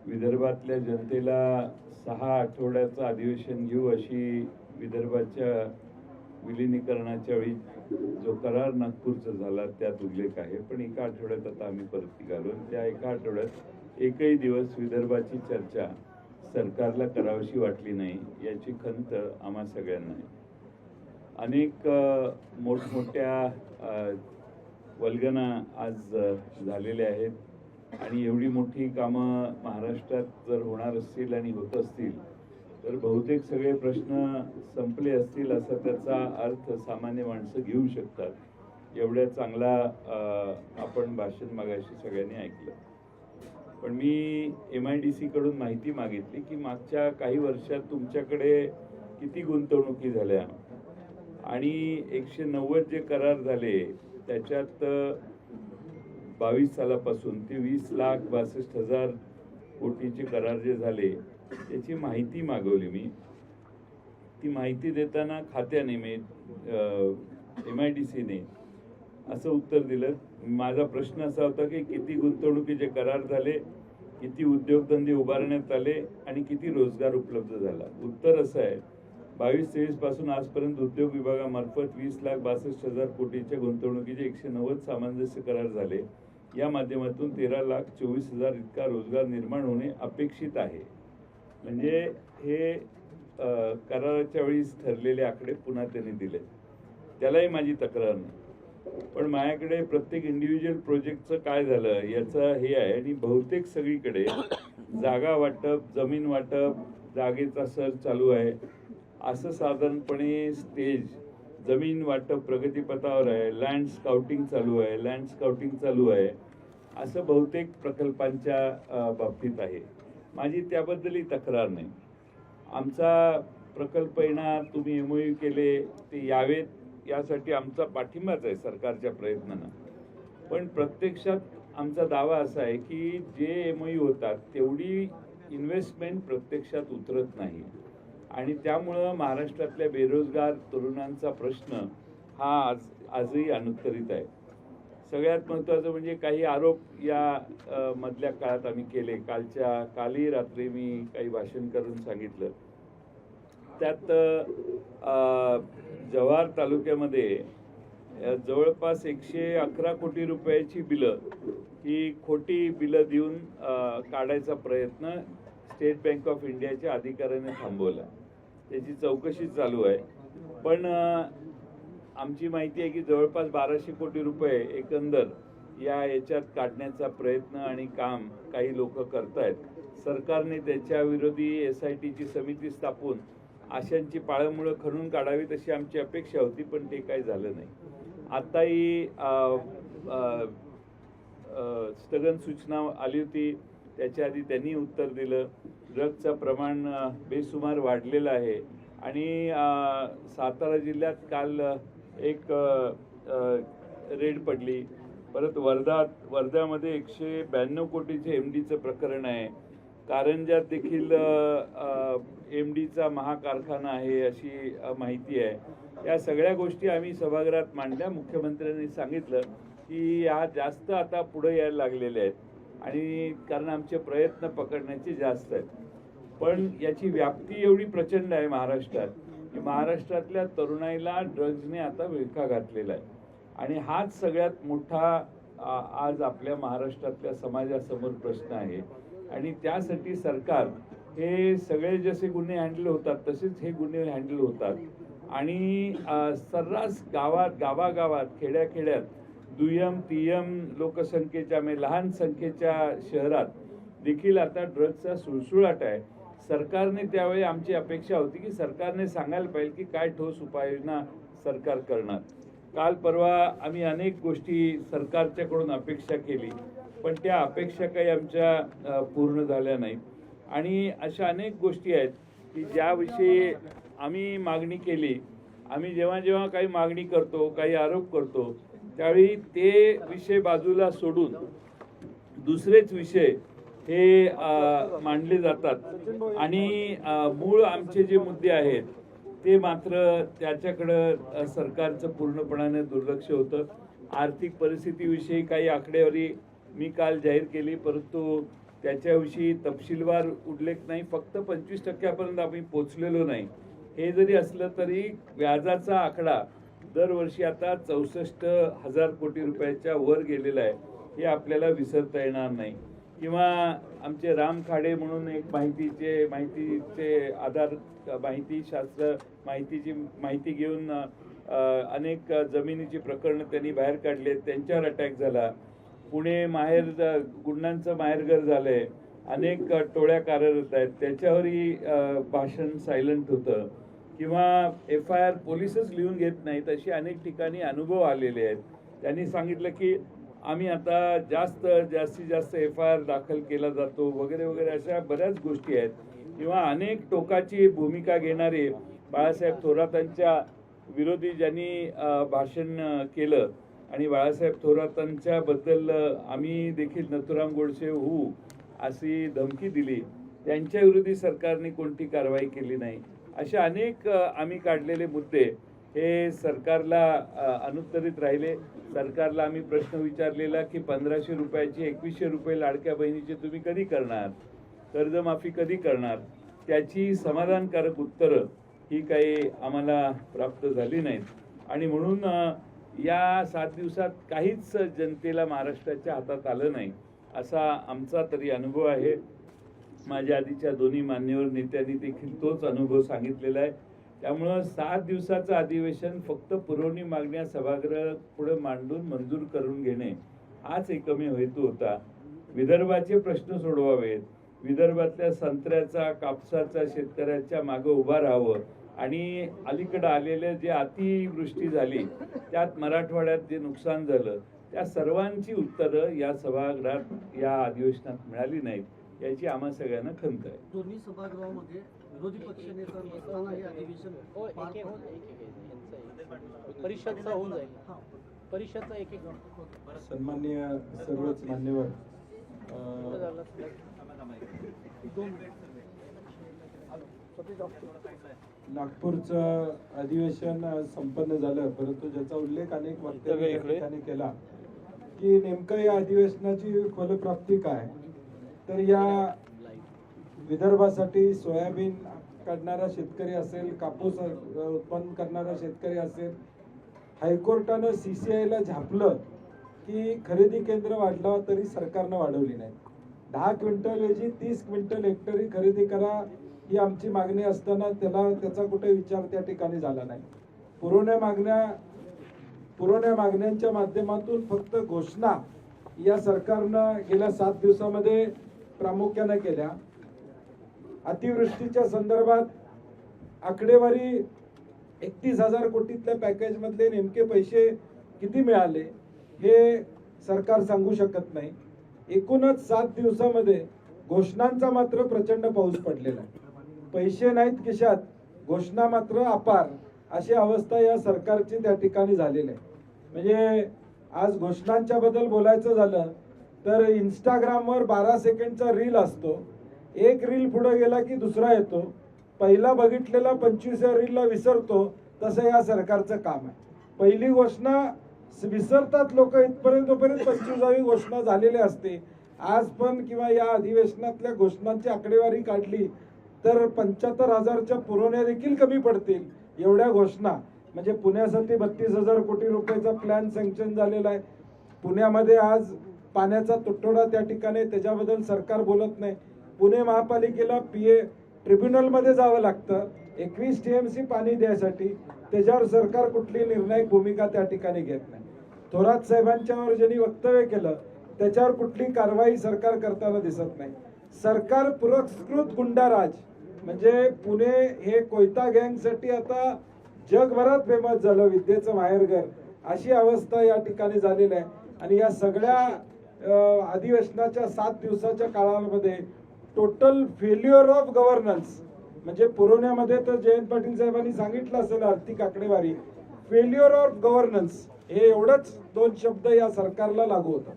विदर्भातल्या जनतेला 6 आठवड्याचं अधिवेशन घेऊ अशी विदर्भाच्या विलिनीकरणाच्या वेळी जो करार नागपूरचा झाला त्यात उल्लेख आहे. पण एका आठवड्यात आता आम्ही परत निघालो. त्या एका आठवड्यात एकही दिवस विदर्भाची चर्चा सरकारला करावीशी वाटली नाही याची खंत आम्हा सगळ्यांना आहे. अनेक मोठमोठ्या वल्गना आज झालेल्या आहेत आणि एवढी मोठी कामं महाराष्ट्रात जर होणार असतील आणि होत असतील तर बहुतेक सगळे प्रश्न संपले असतील असा त्याचा अर्थ सामान्य माणसं घेऊ शकतात. एवढ्या चांगला आपण भाषण मागाशी सगळ्यांनी ऐकलं. पण मी MIDC कडून माहिती मागितली की मागच्या काही वर्षात तुमच्याकडे किती गुंतवणुकी झाल्या आणि 190 जे करार झाले त्याच्यात 22 सालापासून ते 20,62,000 कोटीचे करार जे झाले त्याची माहिती मागवली. मी ती माहिती देताना खात्याने MIDCने असं उत्तर दिलं. माझा प्रश्न असा होता की किती गुंतवणुकीचे करार झाले, किती उद्योगधंदे उभारण्यात आले आणि किती रोजगार उपलब्ध झाला. उत्तर असं आहे 22-23 पासून आजपर्यंत उद्योग विभागामार्फत 20,62,000 कोटीच्या गुंतवणुकीचे 190 सामंजस्य करार झाले. या माध्यमातून 13,24,000 इतका रोजगार निर्माण होणे अपेक्षित आहे. म्हणजे हे कराराच्या वेळीच ठरलेले आकडे पुन्हा त्यांनी दिले. त्यालाही माझी तक्रार नाही. पण माझ्याकडे प्रत्येक इंडिव्हिज्युअल प्रोजेक्टचं काय झालं याचं हे आहे आणि बहुतेक सगळीकडे जागा वाटप, जमीन वाटप, जागेचा सर्च चालू आहे. असं साधारणपणे स्टेज जमीन वाटप प्रगतीपथावर आहे, लँड स्काउटिंग चालू आहे, असं बहुतेक प्रकल्पांच्या बाबतीत आहे. माझी त्याबद्दलही तक्रार नाही. आमचा प्रकल्प येणार, तुम्ही MOU केले ते यावेत यासाठी आमचा पाठिंबाच आहे सरकारच्या प्रयत्नांना. पण प्रत्यक्षात आमचा दावा असा आहे की जे MOU होतात तेवढी इन्व्हेस्टमेंट प्रत्यक्षात उतरत नाही आणि त्यामुळं महाराष्ट्रातल्या बेरोजगार तरुणांचा प्रश्न हा आजही अनुत्तरित आहे. सगळ्यात महत्त्वाचं म्हणजे काही आरोप या मधल्या काळात आम्ही केले. कालही रात्री मी काही भाषण करून सांगितलं. त्यात जव्हार तालुक्यामध्ये जवळपास 111 कोटी रुपयाची बिलं ही खोटी बिलं देऊन काढायचा प्रयत्न स्टेट बँक ऑफ इंडियाच्या अधिकाऱ्याने थांबवला. त्याची चौकशी चालू आहे. पण आमची माहिती आहे की जवळपास 1200 कोटी रुपये एकंदर याच्यात काढण्याचा प्रयत्न आणि काम काही लोक करतायत. सरकारने त्याच्या विरोधी SITची समिती स्थापून आशांची पाळंमुळं खणून काढावीत अशी आमची अपेक्षा होती, पण ते काही झालं नाही. आताही स्थगन सूचना आली होती, त्याच्या आधी त्यांनी उत्तर दिलं. ड्रग्जचं प्रमाण बेसुमार वाढलेलं आहे आणि सातारा जिल्ह्यात काल एक रेड पडली. परत वर्ध्यामध्ये 192 कोटीचे MDचं प्रकरण आहे. कारंजात देखील MDचा महाकारखाना आहे अशी माहिती आहे. या सगळ्या गोष्टी आम्ही सभागृहात मांडल्या. मुख्यमंत्र्यांनी सांगितलं की या जास्त आता पुढे यायला लागलेल्या आहेत आणि कारण आमचे प्रयत्न पकडण्याचे जास्त आहेत. पण याची व्याप्ती एवढी प्रचंड आहे महाराष्ट्रात की महाराष्ट्रातल्या तरुणाईला ड्रग्जने आता विळखा घातलेला आहे. आणि हाच सगळ्यात मोठा आज आपल्या महाराष्ट्रातल्या समाजासमोर प्रश्न आहे. आणि त्यासाठी सरकार हे सगळे जसे गुन्हे हँडल होतात तसेच हे गुन्हे हँडल होतात. आणि सर्रास गावागावात खेड्याखेड्यात दुय्यम तिय्यम लोकसंख्येच्या म्हणजे लहान संख्येच्या शहरात देखील आता ड्रग्जचा सुळसुळाट आहे. सरकारने त्यावेळी आमची अपेक्षा होती की सरकारने सांगायला पाहिजे की काय ठोस उपाययोजना सरकार करणार. काल परवा आम्ही अनेक गोष्टी सरकारच्याकडून अपेक्षा केली, पण त्या अपेक्षा काही आमच्या पूर्ण झाल्या नाहीत. आणि अशा अनेक गोष्टी आहेत की ज्याविषयी आम्ही मागणी केली. आम्ही जेव्हा काही मागणी करतो, काही आरोप करतो, त्यावेळी ते विषय बाजूला सोडून दुसरेच विषय हे मांडले जातात आणि मूळ आमचे जे मुद्दे आहेत ते मात्र त्याच्याकडं सरकारचं पूर्णपणाने दुर्लक्ष होतं. आर्थिक परिस्थितीविषयी काही आकडेवारी मी काल जाहीर केली, परंतु त्याच्याविषयी तपशीलवार उल्लेख नाही. फक्त 25% आम्ही पोचलेलो नाही. हे जरी असलं तरी व्याजाचा आकडा दरवर्षी आता 64,000 कोटी रुपयाच्या वर गेलेला आहे. हे आपल्याला विसरता येणार नाही. किंवा आमचे राम खाडे म्हणून एक माहितीचे आधार माहितीशास्त्र माहिती घेऊन अनेक जमिनीची प्रकरणं त्यांनी बाहेर काढली. त्यांच्यावर अटॅक झाला. पुणे गुंडांचं माहेरघर झालंय. अनेक टोळ्या कार्यरत आहेत, त्याच्यावरही भाषण सायलेंट होतं. किंवा FIR पोलीसच लिहून घेत नाहीत अशी अनेक ठिकाणी अनुभव आलेले आहेत. त्यांनी सांगितलं की आम्ही आता जास्तीत जास्त FIR दाखल केला जातो वगैरे वगैरे अशा बऱ्याच गोष्टी आहेत. किंवा अनेक टोकाची भूमिका घेणारे बाळासाहेब थोरातांच्या विरोधी ज्यांनी भाषण केलं आणि बाळासाहेब थोरातांच्या बद्दल आम्ही देखील नथुराम गोडसे होऊ अशी धमकी दिली, त्यांच्या विरोधी सरकारने कोणती कारवाई केली नाही. अशा अनेक आम्ही काढलेले मुद्दे हे सरकारला अनुत्तरित राहिले. सरकारला आम्ही प्रश्न विचारलेला की 1500 रुपयाची 2100 रुपये लाडक्या बहिणीचे तुम्ही कधी करणार, कर्जमाफी कधी करणार, त्याची समाधानकारक उत्तरं ही काही आम्हाला प्राप्त झाली नाहीत. आणि म्हणून या 7 दिवसात काहीच जनतेला महाराष्ट्राच्या हातात आलं नाही असा आमचा तरी अनुभव आहे. माझ्या आधीच्या दोन्ही मान्यवर नेत्यांनी देखील तोच अनुभव सांगितलेला आहे. त्यामुळं 7 दिवसाचं अधिवेशन फक्त पुरवणी मागण्या सभागृह पुढे मांडून मंजूर करून घेणे हाच एकमेव हेतू होता. विदर्भाचे प्रश्न सोडवावेत, विदर्भातल्या संत्र्याचा कापसाचा शेतकऱ्याच्या मागे उभा राहावं आणि अलीकडे आलेले जे अतिवृष्टी झाली त्यात मराठवाड्यात जे नुकसान झालं त्या सर्वांची उत्तरं या सभागृहात या अधिवेशनात मिळाली नाहीत, याची आम्हा सगळ्यांना खंत आहे. दोन्ही सभागृहामध्ये विरोधी पक्षनेता नसताना हे अधिवेशन परिषदचा होऊन जाईल. परिषदचा एक सन्माननीय सर्वच मान्यवर, नागपूरचं अधिवेशन संपन्न झालं, परंतु ज्याचा उल्लेख अनेक वक्त्यांनी केला की नेमकं या अधिवेशनाची फलप्राप्ती काय. तर या विदर्भासाठी सोयाबीन काढणारा शेतकरी असेल, कापूस उत्पन्न करणारा शेतकरी असेल, हायकोर्टानं CCI ला झापलं की खरेदी केंद्र वाढला तरी सरकारनं वाढवली नाही. 10 क्विंटल ऐवजी 30 क्विंटल हेक्टरी खरेदी करा ही आमची मागणी असताना त्याचा कुठे विचार त्या ठिकाणी झाला नाही. पुरवण्या मागण्यांच्या माध्यमातून फक्त घोषणा या सरकारनं गेल्या 7 दिवसामध्ये प्रामुख्याने केल्या. अतिवृष्टीच्या संदर्भात आकडेवारी 31,000 कोटीतल्या पॅकेज मधले नेमके पैसे किती मिळाले हे सरकार सांगू शकत नाही. एकूणच 7 दिवसामध्ये घोषणांचा मात्र प्रचंड पाऊस पडलेला आहे. पैसे नाहीत खिशात, घोषणा मात्र अपार, अशी अवस्था या सरकारची त्या ठिकाणी झालेली आहे. म्हणजे आज घोषणांच्या बद्दल बोलायचं झालं तर इंस्टाग्रामवर 12 सेकंडचा रील असतो, एक रील पुढे गेला की दुसरा येतो, पहिला बघितलेला 25व्या रीलला विसरतो. तसं या सरकारचं काम आहे. पहिली घोषणा विसरतात लोक इथपर्यंत, 25वी घोषणा झालेली असते. आज पण किंवा या अधिवेशनातल्या घोषणांची आकडेवारी काढली तर 75,000च्या पुरवण्या देखील कमी पडतील एवढ्या घोषणा. म्हणजे पुण्यासाठी 32,000 कोटी रुपयाचा प्लॅन सँक्शन झालेला आहे. पुण्यामध्ये आज पाण्याचा तुटवडा त्या ठिकाणी, त्याच्याबद्दल सरकार बोलत नाही. पुणे महापालिकेला PA ट्रिब्युनलमध्ये जावं लागतं 21 TMC पाणी द्यायसाठी, त्याच्यावर सरकार कुठली निर्णायक भूमिका त्या ठिकाणी घेत नाही. थोरात साहेबांच्यावर ज्यांनी वक्तव्य केलं त्याच्यावर कुठली कारवाई सरकार करताना दिसत नाही. सरकार पुरस्कृत गुंडाराज, म्हणजे पुणे हे कोयता गँगसाठी आता जगभरात फेमस झालं, विद्येचं माहेरघर, अशी अवस्था या ठिकाणी झालेली आहे. आणि या सगळ्या अधिवेशनाच्या 7 दिवसाच्या काळामध्ये टोटल फेल्युअर ऑफ गव्हर्नन्स, म्हणजे पुरवण्यामध्ये तर जयंत पाटील साहेबांनी सांगितलं असेल आर्थिक आकडेवारी, फेल्युअर ऑफ गव्हर्नन्स हे एवढंच 2 शब्द या सरकारला लागू होतात.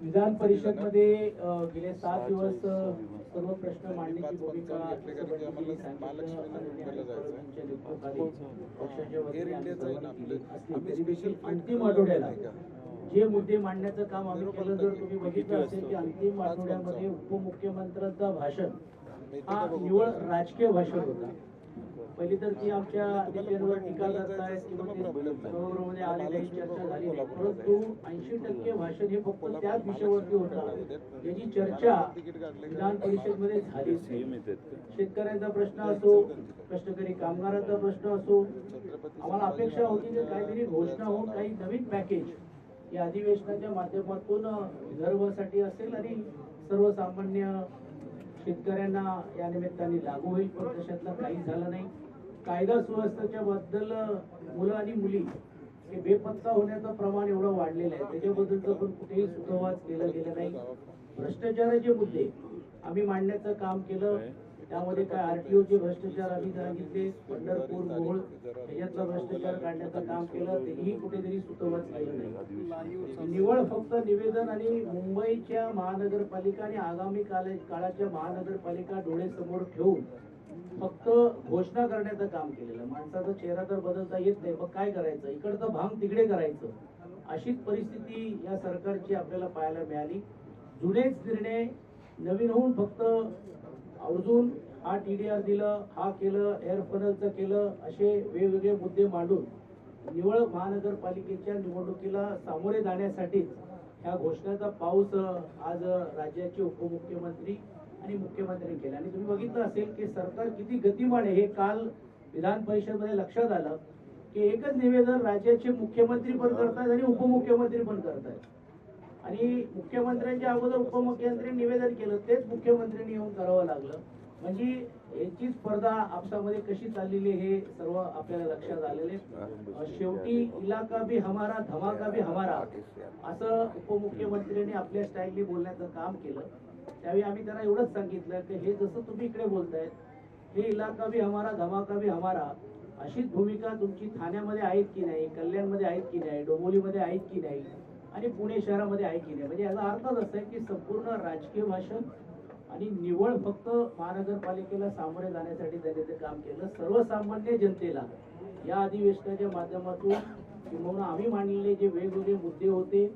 विधान परिषद मध्ये गेले 7 दिवस सर्व प्रश्न मांडण्याची भूमिका अंतिम आठवड्याला जे मुद्दे मांडण्याचं काम आम्ही केलं. जर तुम्ही बघितलं असेल की अंतिम आठवड्यामध्ये उपमुख्यमंत्र्यांचं भाषण हा निव्वळ राजकीय भाषण होता. पहिली तर ती आमच्या नेत्यांवर टीका करतायत किंवा ते आले नाही, चर्चा झाली नाही, परंतु 80% भाषण हे फक्त त्याच विषयावरती होतं याची चर्चा विधान परिषद मध्ये झाली. शेतकऱ्यांचा प्रश्न असो, कष्टकरी कामगारांचा प्रश्न असो, आम्हाला अपेक्षा होती की काहीतरी घोषणा होऊन काही नवीन पॅकेज या अधिवेशनाच्या माध्यमातून विदर्भासाठी असेल आणि सर्वसामान्य शेतकऱ्यांना या निमित्ताने लागू होईल, पण तशातलं काही झालं नाही. कायदा सुव्यवस्थेच्या बद्दल मुलं आणि मुली हे बेपत्ता होण्याचं प्रमाण एवढं वाढलेलं आहे, त्याच्याबद्दलचं पण कुठेही सुसंवाद केलं गेलं नाही. भ्रष्टाचाराचे मुद्दे आम्ही मांडण्याचं काम केलं. त्यामध्ये काय RTO चे भ्रष्टाचार आम्ही सांगितले, पंढरपूर मोहोळ याच्यातला भ्रष्टाचार काढण्याचं काम केलं, तेही कुठेतरी सुसंवाद केलं नाही. निवळ फक्त निवेदन आणि मुंबईच्या महानगरपालिका आणि आगामी काळाच्या महानगरपालिका डोळ्यासमोर ठेवून फक्त घोषणा करण्याचं काम केलेलं. माणसाचा चेहरा तर बदलता येत नाही, मग काय करायचं, इकडचं भांग तिकडे करायचं, अशीच परिस्थिती या सरकारची आपल्याला पाहायला मिळाली. जुनेच निर्णय नवीन होऊन फक्त अजून हा TDR दिलं, हा केलं, एअर फनलचं केलं, असे वेगवेगळे मुद्दे मांडून निवळ महानगरपालिकेच्या निवडणुकीला सामोरे जाण्यासाठीच ह्या घोषणाचा पाऊस आज राज्याचे उपमुख्यमंत्री आणि मुख्यमंत्र्यांनी केला. आणि तुम्ही बघितलं असेल की सरकार किती गतिमान आहे हे काल विधान परिषदेमध्ये लक्षात आलं की एकच निवेदन राज्याचे मुख्यमंत्री पण करतात आणि उपमुख्यमंत्री पण करतात. आणि मुख्यमंत्र्यांच्या अगोदर उपमुख्यमंत्री निवेदन केलं, तेच मुख्यमंत्र्यांनी येऊन करावं लागलं. म्हणजे याची स्पर्धा आपसामध्ये कशी चाललेली हे सर्व आपल्याला लक्षात आलेले. शेवटी इलाका भी हमारा, धमाका भी हमारा, असं उपमुख्यमंत्र्यांनी आपल्या स्टाईलने बोलण्याचं काम केलं. त्यावेळी आम्ही त्यांना एवढंच सांगितलं की हे जसं तुम्ही इकडे बोलतायत, हे इलाका भी हमारा, धमाका भी हमारा, अशीच भूमिका तुमची ठाण्यामध्ये आहेत की नाही, कल्याणमध्ये आहेत की नाही, डोंबिवलीमध्ये आहेत की नाही, आणि पुणे शहरामध्ये आहे की नाही. म्हणजे याचा अर्थच असा आहे की संपूर्ण राजकीय भाषण आणि निव्वळ फक्त महानगरपालिकेला सामोरे जाण्यासाठी त्यांनी ते काम केलं. सर्वसामान्य जनतेला या अधिवेशनाच्या माध्यमातून किंवा आम्ही मांडलेले जे वेगवेगळे मुद्दे होते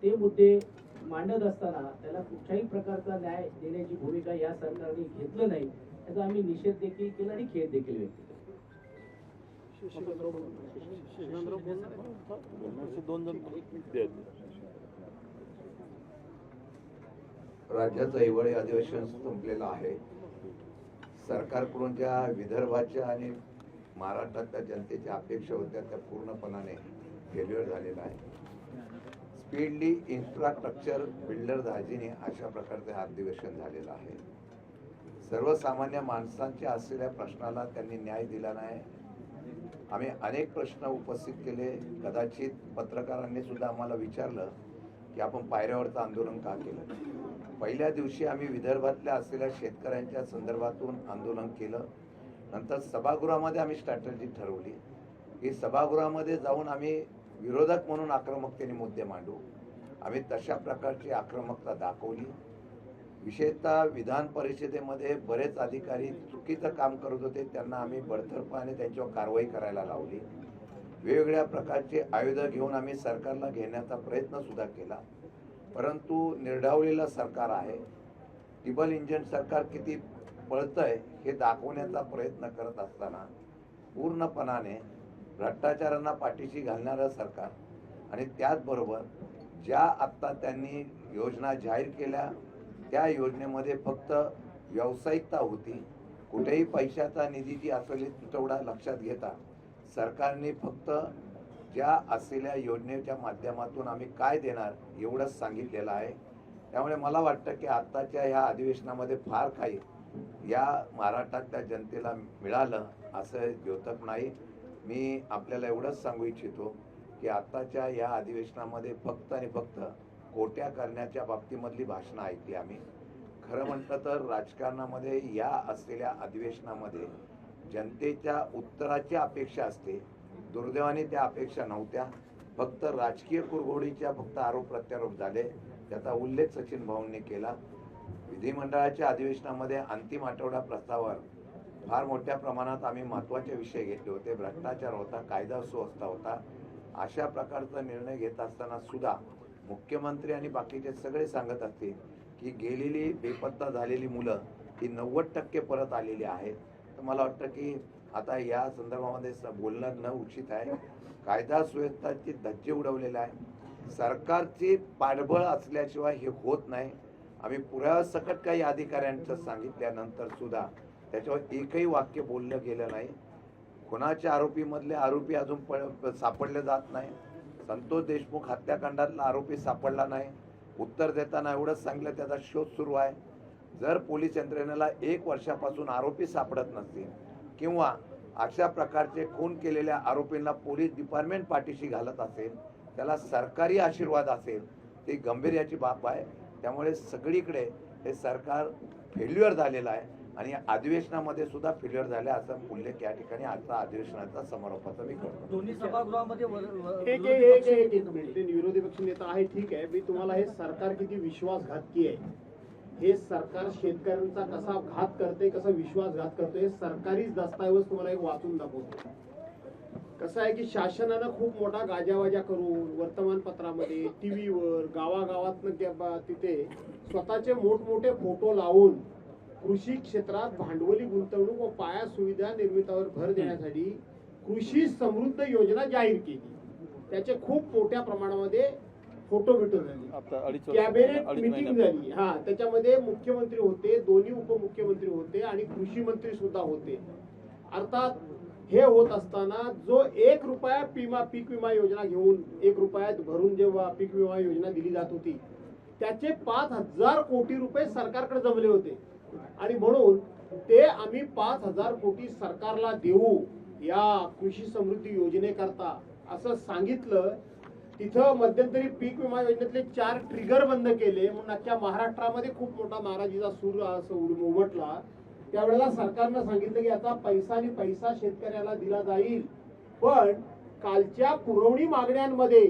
ते मुद्दे मांडत असताना त्याला कुठल्याही प्रकारचा न्याय देण्याची भूमिका या सरकारने घेतलं नाही, याचा आम्ही निषेध देखील केला आणि खेद देखील व्यक्त केला. राज्याचं हिवाळी अधिवेशन संपलेलं आहे. सरकारकडून ज्या विदर्भाच्या आणि महाराष्ट्रातल्या जनतेच्या अपेक्षा होत्या त्या पूर्णपणाने फेल्युअर झालेला आहे. स्पीडली इन्फ्रास्ट्रक्चर बिल्डर दाजीने अशा प्रकारचे हा अधिवेशन झालेलं आहे. सर्वसामान्य माणसांच्या असलेल्या प्रश्नाला त्यांनी न्याय दिला नाही. आम्ही अनेक प्रश्न उपस्थित केले. कदाचित पत्रकारांनी सुद्धा आम्हाला विचारलं की आपण पायऱ्यावरचं आंदोलन का केलं. पहिल्या दिवशी आम्ही विदर्भातल्या असलेल्या शेतकऱ्यांच्या संदर्भातून आंदोलन केलं. नंतर सभागृहामध्ये आम्ही स्ट्रॅटेजी ठरवली की सभागृहामध्ये जाऊन आम्ही विरोधक म्हणून आक्रमकतेने मुद्दे मांडू. आम्ही तशा प्रकारची आक्रमकता दाखवली. विशेषतः विधान परिषदेमध्ये बरेच अधिकारी चुकीचं काम करत होते, त्यांना आम्ही बडतर्फाने त्यांच्यावर कारवाई करायला लावली. वेगवेगळ्या प्रकारचे आयुध घेऊन आम्ही सरकारला घेण्याचा प्रयत्न सुद्धा केला. परंतु निर्ढावलेलं सरकार आहे. टिबल इंजिन सरकार किती पळतंय हे दाखवण्याचा प्रयत्न करत असताना पूर्णपणाने भ्रष्टाचारांना पाठीशी घालणारं सरकार आणि त्याचबरोबर ज्या आत्ता त्यांनी योजना जाहीर केल्या त्या योजनेमध्ये फक्त व्यावसायिकता होती. कुठेही पैशाचा निधीची असलेली तुटवडा लक्षात घेता सरकारने फक्त ज्या असलेल्या योजनेच्या माध्यमातून आम्ही काय देणार एवढंच सांगितलेलं आहे. त्यामुळे मला वाटतं की आत्ताच्या ह्या अधिवेशनामध्ये फार काही या महाराष्ट्रातल्या जनतेला मिळालं असं द्योतक नाही. मी आपल्याला एवढंच सांगू इच्छितो की आत्ताच्या या अधिवेशनामध्ये फक्त आणि फक्त कोट्या करण्याच्या बाबतीमधली भाषणं ऐकली आम्ही. खरं म्हटलं तर राजकारणामध्ये या असलेल्या अधिवेशनामध्ये जनतेच्या उत्तराची अपेक्षा असते. दुर्दैवाने त्या अपेक्षा नव्हत्या. फक्त राजकीय कुरघोडीच्या फक्त आरोप प्रत्यारोप झाले. त्याचा उल्लेख सचिन भाऊंनी केला. विधिमंडळाच्या अधिवेशनामध्ये अंतिम आठवडा प्रस्तावावर फार मोठ्या प्रमाणात आम्ही महत्त्वाचे विषय घेतले होते. भ्रष्टाचार होता, कायदा सुव्यवस्था होता. अशा प्रकारचा निर्णय घेत असताना सुद्धा मुख्यमंत्री आणि बाकीचे सगळे सांगत असतील की गेलेली बेपत्ता झालेली मुलं ही 90% परत आलेली आहेत. तर मला वाटतं की आता या संदर्भामध्ये बोलणं न उचित आहे. कायदा सुव्यवस्थेची धज्जे उडवलेले आहे. सरकारची पाठबळ असल्याशिवाय हे होत नाही. आम्ही पुराव्यासकट काही अधिकाऱ्यांचं सांगितल्यानंतर सुद्धा त्याच्यावर एकही वाक्य बोललं गेलं नाही. खुनाच्या आरोपीमधले आरोपी अजून सापडले जात नाही. संतोष देशमुख हत्याकांडातला आरोपी सापडला नाही. उत्तर देताना एवढंच सांगितलं त्याचा शोध सुरू आहे. जर पोलीस यंत्रणेला 1 वर्षापासून आरोपी सापडत नसतील किंवा अशा प्रकारचे खून केलेल्या आरोपींना पोलीस डिपार्टमेंट पाठीशी घालत असेल, त्याला सरकारी आशीर्वाद असेल, ती गंभीर्याची बाब आहे. त्यामुळे सगळीकडे हे सरकार फेल्युअर झालेलं आहे आणि या अधिवेशनामध्ये सुद्धा फेल्युअर झाले असं उल्लेख या ठिकाणी आजचा अधिवेशनाचा समारोपाचा मी करतो. दोन्ही सभागृहामध्ये एक मिनिट. विरोधी पक्ष नेता आहे, ठीक आहे. मी तुम्हाला हे सरकार किती विश्वासघातकी आहे, हे सरकार शेतकऱ्यांचा कसा घात करते, कसा विश्वासघात करतो, हे सरकारी दस्तावेज तुम्हाला एक वाचून दाखवतो. कसं आहे की शासनानं खूप मोठा गाजावाजा करून वर्तमानपत्रामध्ये, टीव्हीवर, गावागावातनं तिथे स्वतःचे मोठमोठे फोटो लावून कृषी क्षेत्रात भांडवली गुंतवणूक व पाया सुविधा निर्मितीवर भर देण्यासाठी कृषी समृद्ध योजना जाहीर केली. त्याचे खूप मोठ्या प्रमाणामध्ये फोटो भेटून झाले. कॅबिनेट मीटिंग झाली. त्याच्यामध्ये मुख्यमंत्री होते, दोन्ही उपमुख्यमंत्री होते आणि कृषी मंत्री सुद्धा होते. अर्थात हे होत असताना जो 1 रुपया पीक विमा योजना घेऊन 1 रुपयात भरून जेव्हा पीक विमा योजना दिली जात होती त्याचे 5,000 कोटी रुपये सरकारकडे जमले होते आणि म्हणून ते आम्ही 5,000 कोटी सरकारला देऊ या कृषी समृद्धी योजनेकरता असं सांगितलं. तिथं मध्यंतरी पीक विमा योजनेतले 4 ट्रिगर बंद केले म्हणून अख्ख्या महाराष्ट्रामध्ये खूप मोठा नाराजीचा सूर असं उमटला. त्यावेळेला सरकारनं सांगितलं की आता पैसा आणि पैसा शेतकऱ्याला दिला जाईल, पण कालच्या पुरवणी मागण्यांमध्ये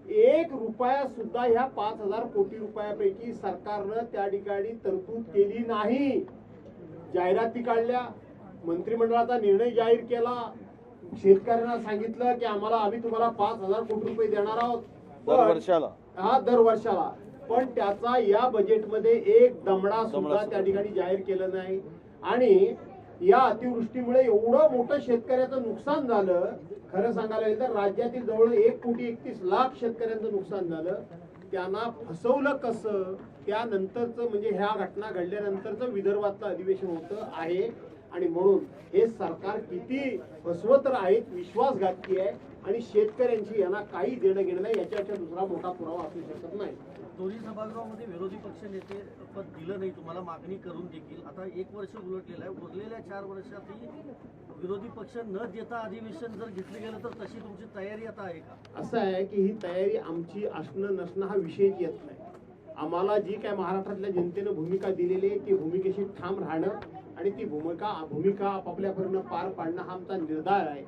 एक रुपया सुद्धा ह्या 5,000 कोटी रुपयापैकी सरकारनं त्या ठिकाणी तरतूद केली नाही. जाहिराती काढल्या, मंत्रिमंडळाचा निर्णय जाहीर केला, शेतकऱ्यांना सांगितलं की आम्ही तुम्हाला 5,000 कोटी रुपये देणार आहोत दरवर्षाला. दर वर्षाला. पण त्याचा या बजेटमध्ये एक दमडा सुद्धा त्या ठिकाणी जाहीर केलं नाही. आणि या अतिवृष्टीमुळे एवढं मोठं शेतकऱ्याचं नुकसान झालं. खरं सांगायला गेलं तर राज्यातील जवळ 1,31,00,000 शेतकऱ्यांचं नुकसान झालं. त्यांना फसवलं कसं, त्यानंतरचं म्हणजे ह्या घटना घडल्यानंतरचं विदर्भातलं अधिवेशन होतं आहे. आणि म्हणून हे सरकार किती फसवतर आहेत, विश्वासघातकी आहे आणि शेतकऱ्यांची यांना काही देणं घेणं नाही. याच्यापेक्षा दुसरा मोठा पुरावा असू शकत नाही. दोन्ही सभागृहामध्ये विरोधी पक्ष नेते पद दिलं नाही तुम्हाला, मागणी करून देखील आता 1 वर्ष उलटलेलं आहे. उरलेल्या 4 वर्षातही विरोधी पक्ष न देता अधिवेशन जर घेतलं गेलं तर तशी तुमची तयारी आता आहे का? असं आहे की ही तयारी आमची असणं नसणं हा विषयच येत नाही. आम्हाला जी काय महाराष्ट्रातल्या जनतेनं भूमिका दिलेली आहे ती भूमिकेशी ठाम राहणं आणि ती भूमिका आपापल्यापर्यंत पार पाडणं हा आमचा निर्धार आहे.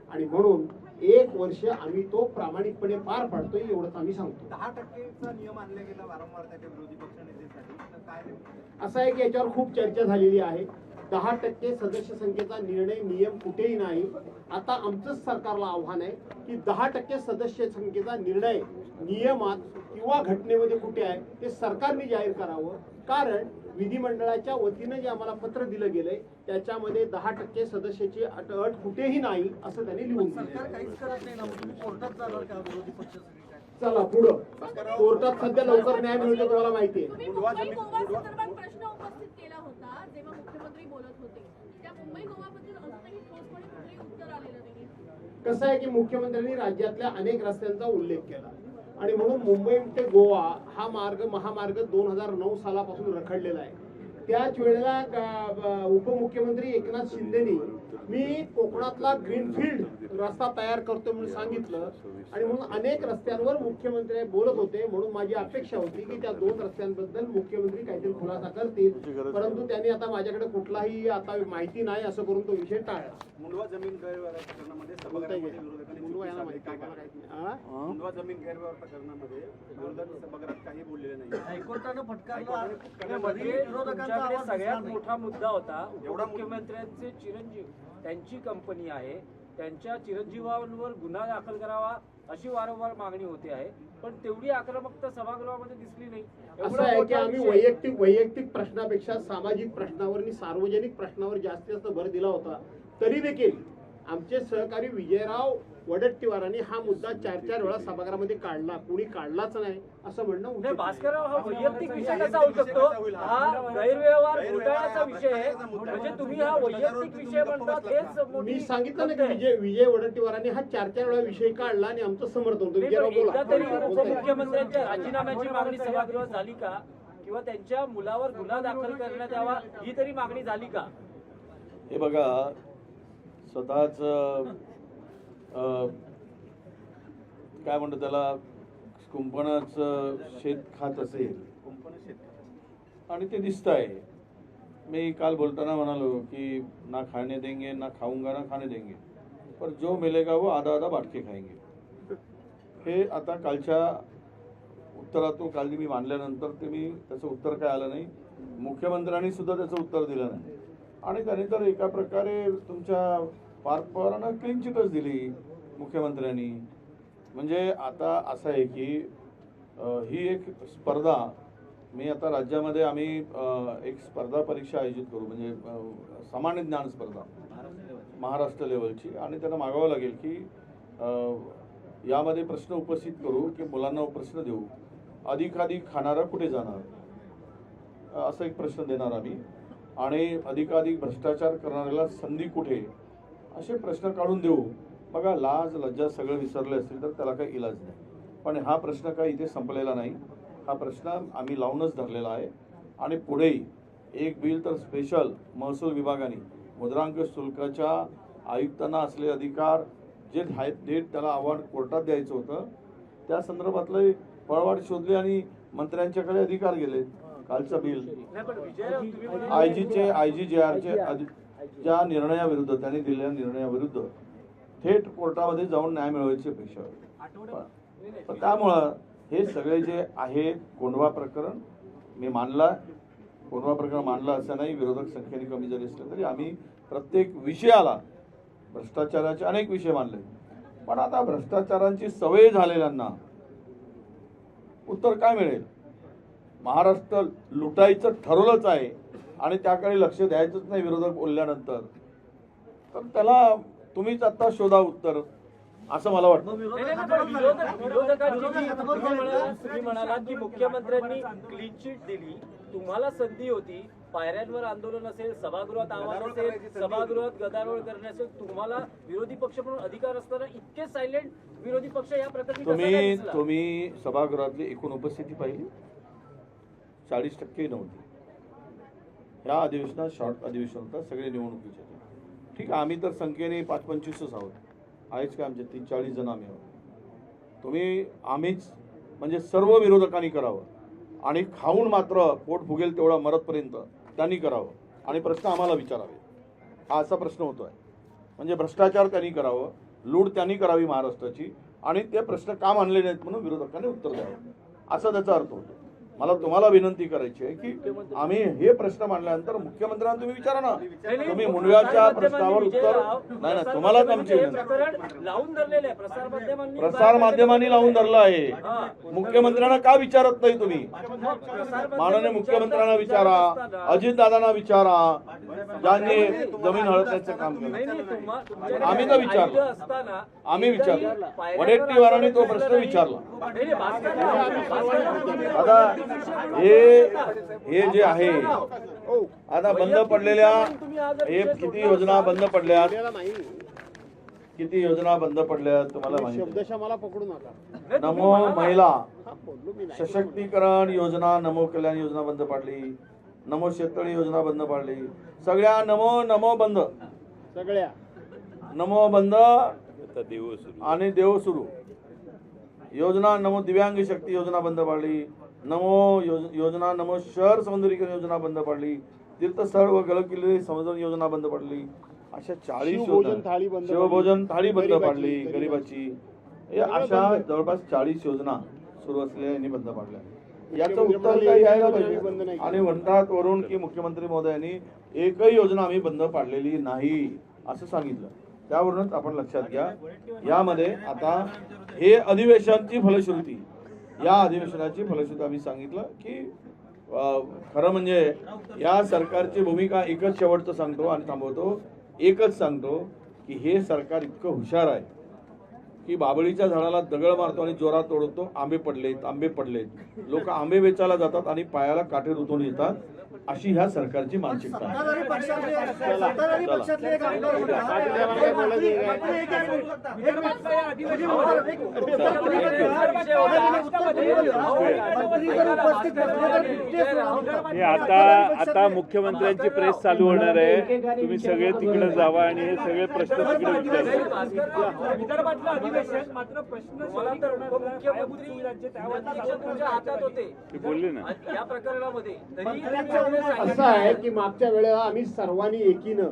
आणि म्हणून 1 वर्ष आम्ही तो प्रामाणिकपणे पार पाडतोय एवढंच आम्ही सांगतो. 10%चा नियम आणला गेला वारंवार त्याच्या विरोधी पक्षनेतेसाठी, तर काय असं आहे की याच्यावर खूप चर्चा झालेली आहे. 10% सदस्य संख्येचा निर्णय नियम कुठेही नाही. आता आमचंच सरकारला आव्हान आहे की 10% सदस्य संख्येचा निर्णय नियमात किंवा घटनेमध्ये कुठे आहे ते सरकारने जाहीर करावं. कारण विधिमंडळाच्या वतीनं जे आम्हाला पत्र दिलं गेलंय त्याच्यामध्ये 10% सदस्याची अट कुठेही नाही असं त्यांनी लिहून दिलं. सरकार काहीच करत नाही ना, मग तुम्ही कोर्टात जाणार का विरोधी पक्ष? चला पुढं. कोर्टात सध्या लवकर न्याय मिळतो तुम्हाला माहिती आहे. तुम्ही मुंबई गोवा संदर्भात प्रश्न उपस्थित केला होता जेव्हा मुख्यमंत्री बोलत होते. त्या मुंबई गोवाबद्दल अजूनही ठोसपणे कुठलंही उत्तर आलेलं नाही. कसं आहे की मुख्यमंत्र्यांनी राज्यातल्या अनेक रस्त्यांचा उल्लेख केला आणि म्हणून मुंबई ते गोवा हा महामार्ग 2009 सालापासून रखडलेला आहे. त्याच वेळेला उपमुख्यमंत्री एकनाथ शिंदेनी मी कोकणातला ग्रीनफील्ड रस्ता तयार करतो म्हणून सांगितलं आणि म्हणून अनेक रस्त्यांवर मुख्यमंत्री बोलत होते. म्हणून माझी अपेक्षा होती की त्या 2 रस्त्यांबद्दल मुख्यमंत्री काहीतरी खुलासा करतील, परंतु त्यांनी आता माझ्याकडे कुठलाही आता माहिती नाही असं करून तो विषय टाळला. मुंडवा जमीन गैरव्यवहार प्रकरणामध्ये सभागृहामध्ये विरोधकांनी मुंडवा जमीन गैरव्यवहार प्रकरणामध्ये विरोधक सभागृहात काही बोललेले नाही. हायकोर्टानं फटकारला. तुमच्याकडे सगळ्यात मोठा मुद्दा होता. मुख्यमंत्र्यांचे चिरंजीव, त्यांची कंपनी आहे, त्यांच्या चिरंजीवांवर गुन्हा दाखल करावा अशी वारंवार मागणी होते आहे, पण तेवढी आक्रमकता सभागृहामध्ये दिसली नाही. असं आहे की आम्ही वैयक्तिक प्रश्नापेक्षा सामाजिक प्रश्नावर आणि सार्वजनिक प्रश्नावर जास्त भर दिला होता. तरी देखील आमचे सहकारी विजयराव वडट्टीवारांनी हा मुद्दा 4 वेळा सभागृहामध्ये काढला, कोणी काढलाच नाही असं म्हणणं. नाही भास्करराव, हा वैयक्तिक विषय कसा होऊ शकतो? हा गैरव्यवहार घोटाळ्याचा विषय आहे, म्हणजे तुम्ही हा वैयक्तिक विषय म्हणता. तेच मी सांगितलं ना की विजय वडट्टीवारांनी हा 4 वेळा विषय काढला आणि आमचं समर्थन होतं. एकदा तरी उपमुख्यमंत्र्यांच्या राजीनाम्याची मागणी सभागृहात झाली का? किंवा त्यांच्या मुलावर गुन्हा दाखल करण्यात यावा ही तरी मागणी झाली का? हे बघा, स्वतःच काय म्हणतो त्याला, कुंपणाचं शेत खात असेल आणि ते दिसत आहे. मी काल बोलताना म्हणालो की ना खाने देंगे ना खाऊंगा ना खाने देंगे, पर जो मिलेगा वो आधा आधा बाटके खाएंगे. हे आता कालच्या उत्तरातून काल मी मांडल्यानंतर त्याचं उत्तर काय आलं नाही. मुख्यमंत्र्यांनी सुद्धा त्याचं उत्तर दिलं नाही आणि त्याने तर एका प्रकारे तुमच्या पार्थ पवारांना क्लीन चिटच दिली मुख्यमंत्र्यांनी. म्हणजे आता असं आहे की ही एक स्पर्धा, मी आता राज्यामध्ये आम्ही एक स्पर्धा परीक्षा आयोजित करू, म्हणजे सामान्य ज्ञान स्पर्धा महाराष्ट्र लेवलची, आणि त्यांना मागावं लागेल की यामध्ये प्रश्न उपस्थित करू की मुलांना प्रश्न देऊ, अधिकाधिक खाणारा कुठे जाणार असा एक प्रश्न देणार आम्ही, आणि अधिकाधिक भ्रष्टाचार करणाऱ्याला संधी कुठे, असे प्रश्न काढून देऊ. बघा, लाज लज्जा सगळं विसरले असतील तर त्याला काही इलाज नाही. पण हा प्रश्न काही इथे संपलेला नाही. हा प्रश्न आम्ही लावूनच धरलेला आहे आणि पुढेही एक बिल तर स्पेशल महसूल विभागाने मुद्रांक शुल्काच्या आयुक्तांना असलेले अधिकार जे डेट त्याला आव्हान कोर्टात द्यायचं होतं त्या संदर्भातले पळवाट शोधले आणि मंत्र्यांच्याकडे अधिकार गेले. कालचं बिल IGJRचे ज्या निर्णयाविरुद्ध, त्यांनी दिलेल्या निर्णयाविरुद्ध थेट कोर्टामध्ये जाऊन न्याय मिळवायची अपेक्षा. पण त्यामुळं हे सगळे जे आहे कोंढवा प्रकरण मी मानला, कोंढवा प्रकरण मानलं असं नाही, विरोधक संख्येने कमी जरी असले तरी आम्ही प्रत्येक विषयाला भ्रष्टाचाराचे अनेक विषय मानले. पण आता भ्रष्टाचारांची सवय झालेल्यांना उत्तर काय मिळेल? महाराष्ट्र लुटायचं ठरवलंच आहे आणि त्याकडे लक्ष द्यायचंच नाही विरोधक बोलल्यानंतर, तर त्याला तुम्हीच आता शोधा उत्तर असं मला वाटतं. तुम्ही म्हणालात की मुख्यमंत्र्यांनी क्लीन चिट दिली, तुम्हाला संधी होती, पायऱ्यांवर आंदोलन असेल, सभागृहात आवाज असेल, सभागृहात गदारोळ करणे असेल, तुम्हाला विरोधी पक्ष म्हणून अधिकार असताना इतके सायलेंट विरोधी पक्ष या प्रकरणी कसा काय दिसला? तुम्ही सभागृहातली एकूण उपस्थिती पाहिली, 40% नव्हती. ह्या अधिवेशनात शॉर्ट अधिवेशन होतं, सगळे निवडणुकीचे. ठीक आहे, आम्ही तर संख्येने 25-25च आहोत, आहेच का आमचे 30-40 जण आम्ही आहोत. आम्हीच म्हणजे सर्व विरोधकांनी करावं आणि खाऊन मात्र पोट फुगेल तेवढा मरतपर्यंत त्यांनी करावं आणि प्रश्न आम्हाला विचारावे, हा असा प्रश्न होतोय. म्हणजे भ्रष्टाचार त्यांनी करावं, लूट त्यांनी करावी महाराष्ट्राची, आणि ते प्रश्न का मानले नाहीत म्हणून विरोधकांनी उत्तर द्यावं, असा त्याचा अर्थ होतो. मला तुम्हाला विनंती करायची आहे की आम्ही हे प्रश्न मांडल्यानंतर मुख्यमंत्र्यांना तुम्ही विचारा ना, तुम्ही मुंडव्याच्या प्रश्नावर उत्तर नाही ना, तुम्हालाच आमची विनंती. लावून धरलेलं आहे प्रसार माध्यमांनी लावून धरलं आहे, मुख्यमंत्र्यांना का विचारत नाही तुम्ही? माननीय मुख्यमंत्र्यांना विचारा, अजितदादांना विचारा, ज्यांनी जमीन हडपण्याचं काम केलं. आम्ही तर विचारलं, आम्ही विचारलं, वडेट्टीवारांनी तो प्रश्न विचारला. आता हे जे आहे आता बंद पडलेल्या हे किती योजना बंद पडल्या, किती योजना बंद पडल्या तुम्हाला माहिती? शब्दशः मला पकडू नका. नमो महिला सशक्तीकरण योजना, नमो कल्याण योजना बंद पाडली, नमो शेततळी योजना बंद पाडली, सगळ्या नमो बंद, सगळ्या नमो बंद आणि देव सुरू योजना. नमो दिव्यांग शक्ती योजना बंद पाडली, नमो योजना, नमो शहर सौंदर्यीकरण योजना बंद पाडली, तीर्थस्थळ व गलकिल्ले संवर्धन योजना बंद पाडली. अशा 40 योजना, शिवभोजन थाळी बंद पाडली गरीबाची, अशा जवळपास 40 योजना सुरू असलेल्या बंद पाडल्या. याचं उत्तर काही यायला पाहिजे. आणि म्हणतात वरून की मुख्यमंत्री महोदयांनी एकही योजना आम्ही बंद पाडलेली नाही असं सांगितलं. त्यावरूनच आपण लक्षात घ्या, यामध्ये आता हे अधिवेशनाची फलश्रुती, या अधिवेशनाची फलश्रुती आम्ही सांगितलं की खरं म्हणजे या सरकारची भूमिका एकच शेवटचं सांगतो आणि थांबवतो, एकच सांगतो की हे सरकार इतकं हुशार आहे की बाबळीच्या झाडाला दगड मारतो आणि जोरात तोडतो. आंबे पडलेत, लोक आंबे वेचायला जातात आणि पायाला काटे रुतून येतात, अशी ह्या सरकारची मानसिकता आहे. आता मुख्यमंत्र्यांची प्रेस चालू होणार आहे, तुम्ही सगळे तिकडे जावा आणि हे सगळे प्रश्न तिकडे विचारा. विदर्भातलं अधिवेशन मात्र प्रश्न हातात होते, ते बोलले ना या प्रकरणामध्ये. असं आहे की मागच्या वेळेला आम्ही सर्वांनी एकीनं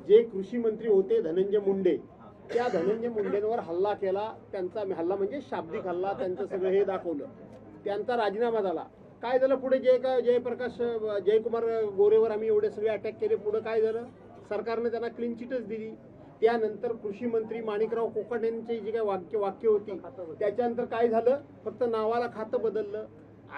जे कृषी मंत्री होते धनंजय मुंडे, त्या धनंजय मुंडेंवर हल्ला केला. त्यांचा हल्ला म्हणजे शाब्दिक हल्ला, त्यांचं सगळं हे दाखवलं, त्यांचा राजीनामा झाला. काय झालं पुढे? जयकुमार गोरेवर आम्ही एवढे सगळे अटॅक केले, पुढे काय झालं? सरकारने त्यांना क्लीन चिटच दिली. त्यानंतर कृषी मंत्री माणिकराव कोकण यांची जी काही वाक्य होती, त्याच्यानंतर काय झालं? फक्त नावाला खातं बदललं.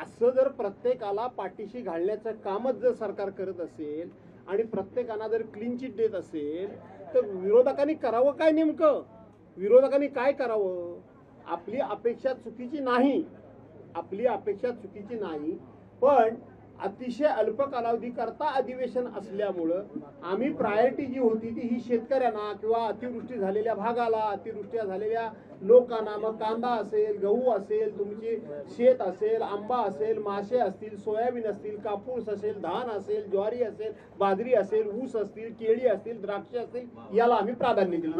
असं जर प्रत्येकाला पाठीशी घालण्याचं कामच जर सरकार करत असेल आणि प्रत्येकाला जर क्लीन चिट देत असेल, तर विरोधकांनी करावं काय? नेमकं विरोधकांनी काय करावं? आपली अपेक्षा चुकीची नाही, पण अतिशय अल्प कालावधी करता अधिवेशन असल्यामुळं आम्ही प्रायोरिटी जी होती ती ही शेतकऱ्यांना किंवा अतिवृष्टी झालेल्या भागाला, अतिवृष्टी झालेल्या लोकांना, मग कांदा असेल, गहू असेल, तुमचे शेत असेल, आंबा असेल, मासे असतील, सोयाबीन असतील, कापूस असेल, धान असेल, ज्वारी असेल, बाजरी असेल, ऊस असतील, केळी असतील, द्राक्ष असतील, याला आम्ही प्राधान्य दिलं.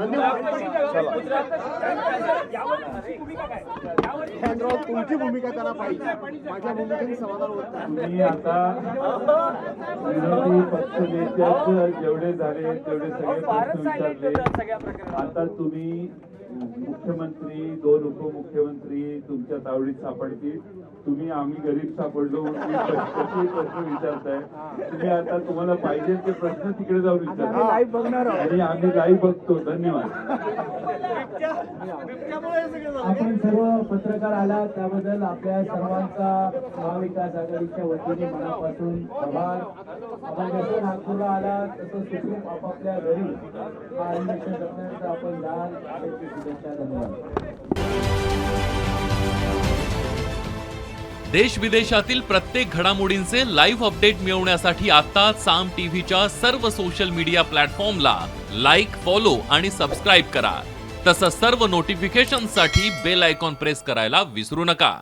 तुमची भूमिका त्यांना पाहिजे, माझ्या भूमिकेने समाधान होत नाही. विरोधी पक्ष नेत्याचं जेवढे झाले तेवढे सगळे प्रश्न विचारले. आता तुम्ही मुख्यमंत्री 2 उपमुख्यमंत्री तुमच्या तावडीत सापडतील. तुम्ही आम्ही गरीब सापडलो म्हणून कसे प्रश्न विचारताय. तुम्ही आता तुम्हाला पाहिजे ते प्रश्न तिकडे जाऊन विचारा आणि आम्ही लाईव्ह बघतो. धन्यवाद. आपण सर्व पत्रकार आलात त्याबद्दल आपल्या सर्वांचा महाविकास आघाडीच्या वतीने मनापासून आभार. आपण जसं नागपूरला आलात तसं सुखरूप आपापल्या घरी हा अधिवेशन करण्याचा आपण जाल. त्याची शुभेच्छा. धन्यवाद. देश विदेशातील प्रत्येक घडामोडींचे लाईव्ह अपडेट मिळवण्यासाठी आता साम टीव्हीच्या सर्व सोशल मीडिया प्लॅटफॉर्मला लाईक, फॉलो आणि सबस्क्राईब करा. तसंच सर्व नोटिफिकेशनसाठी बेल आयकॉन प्रेस करायला विसरू नका.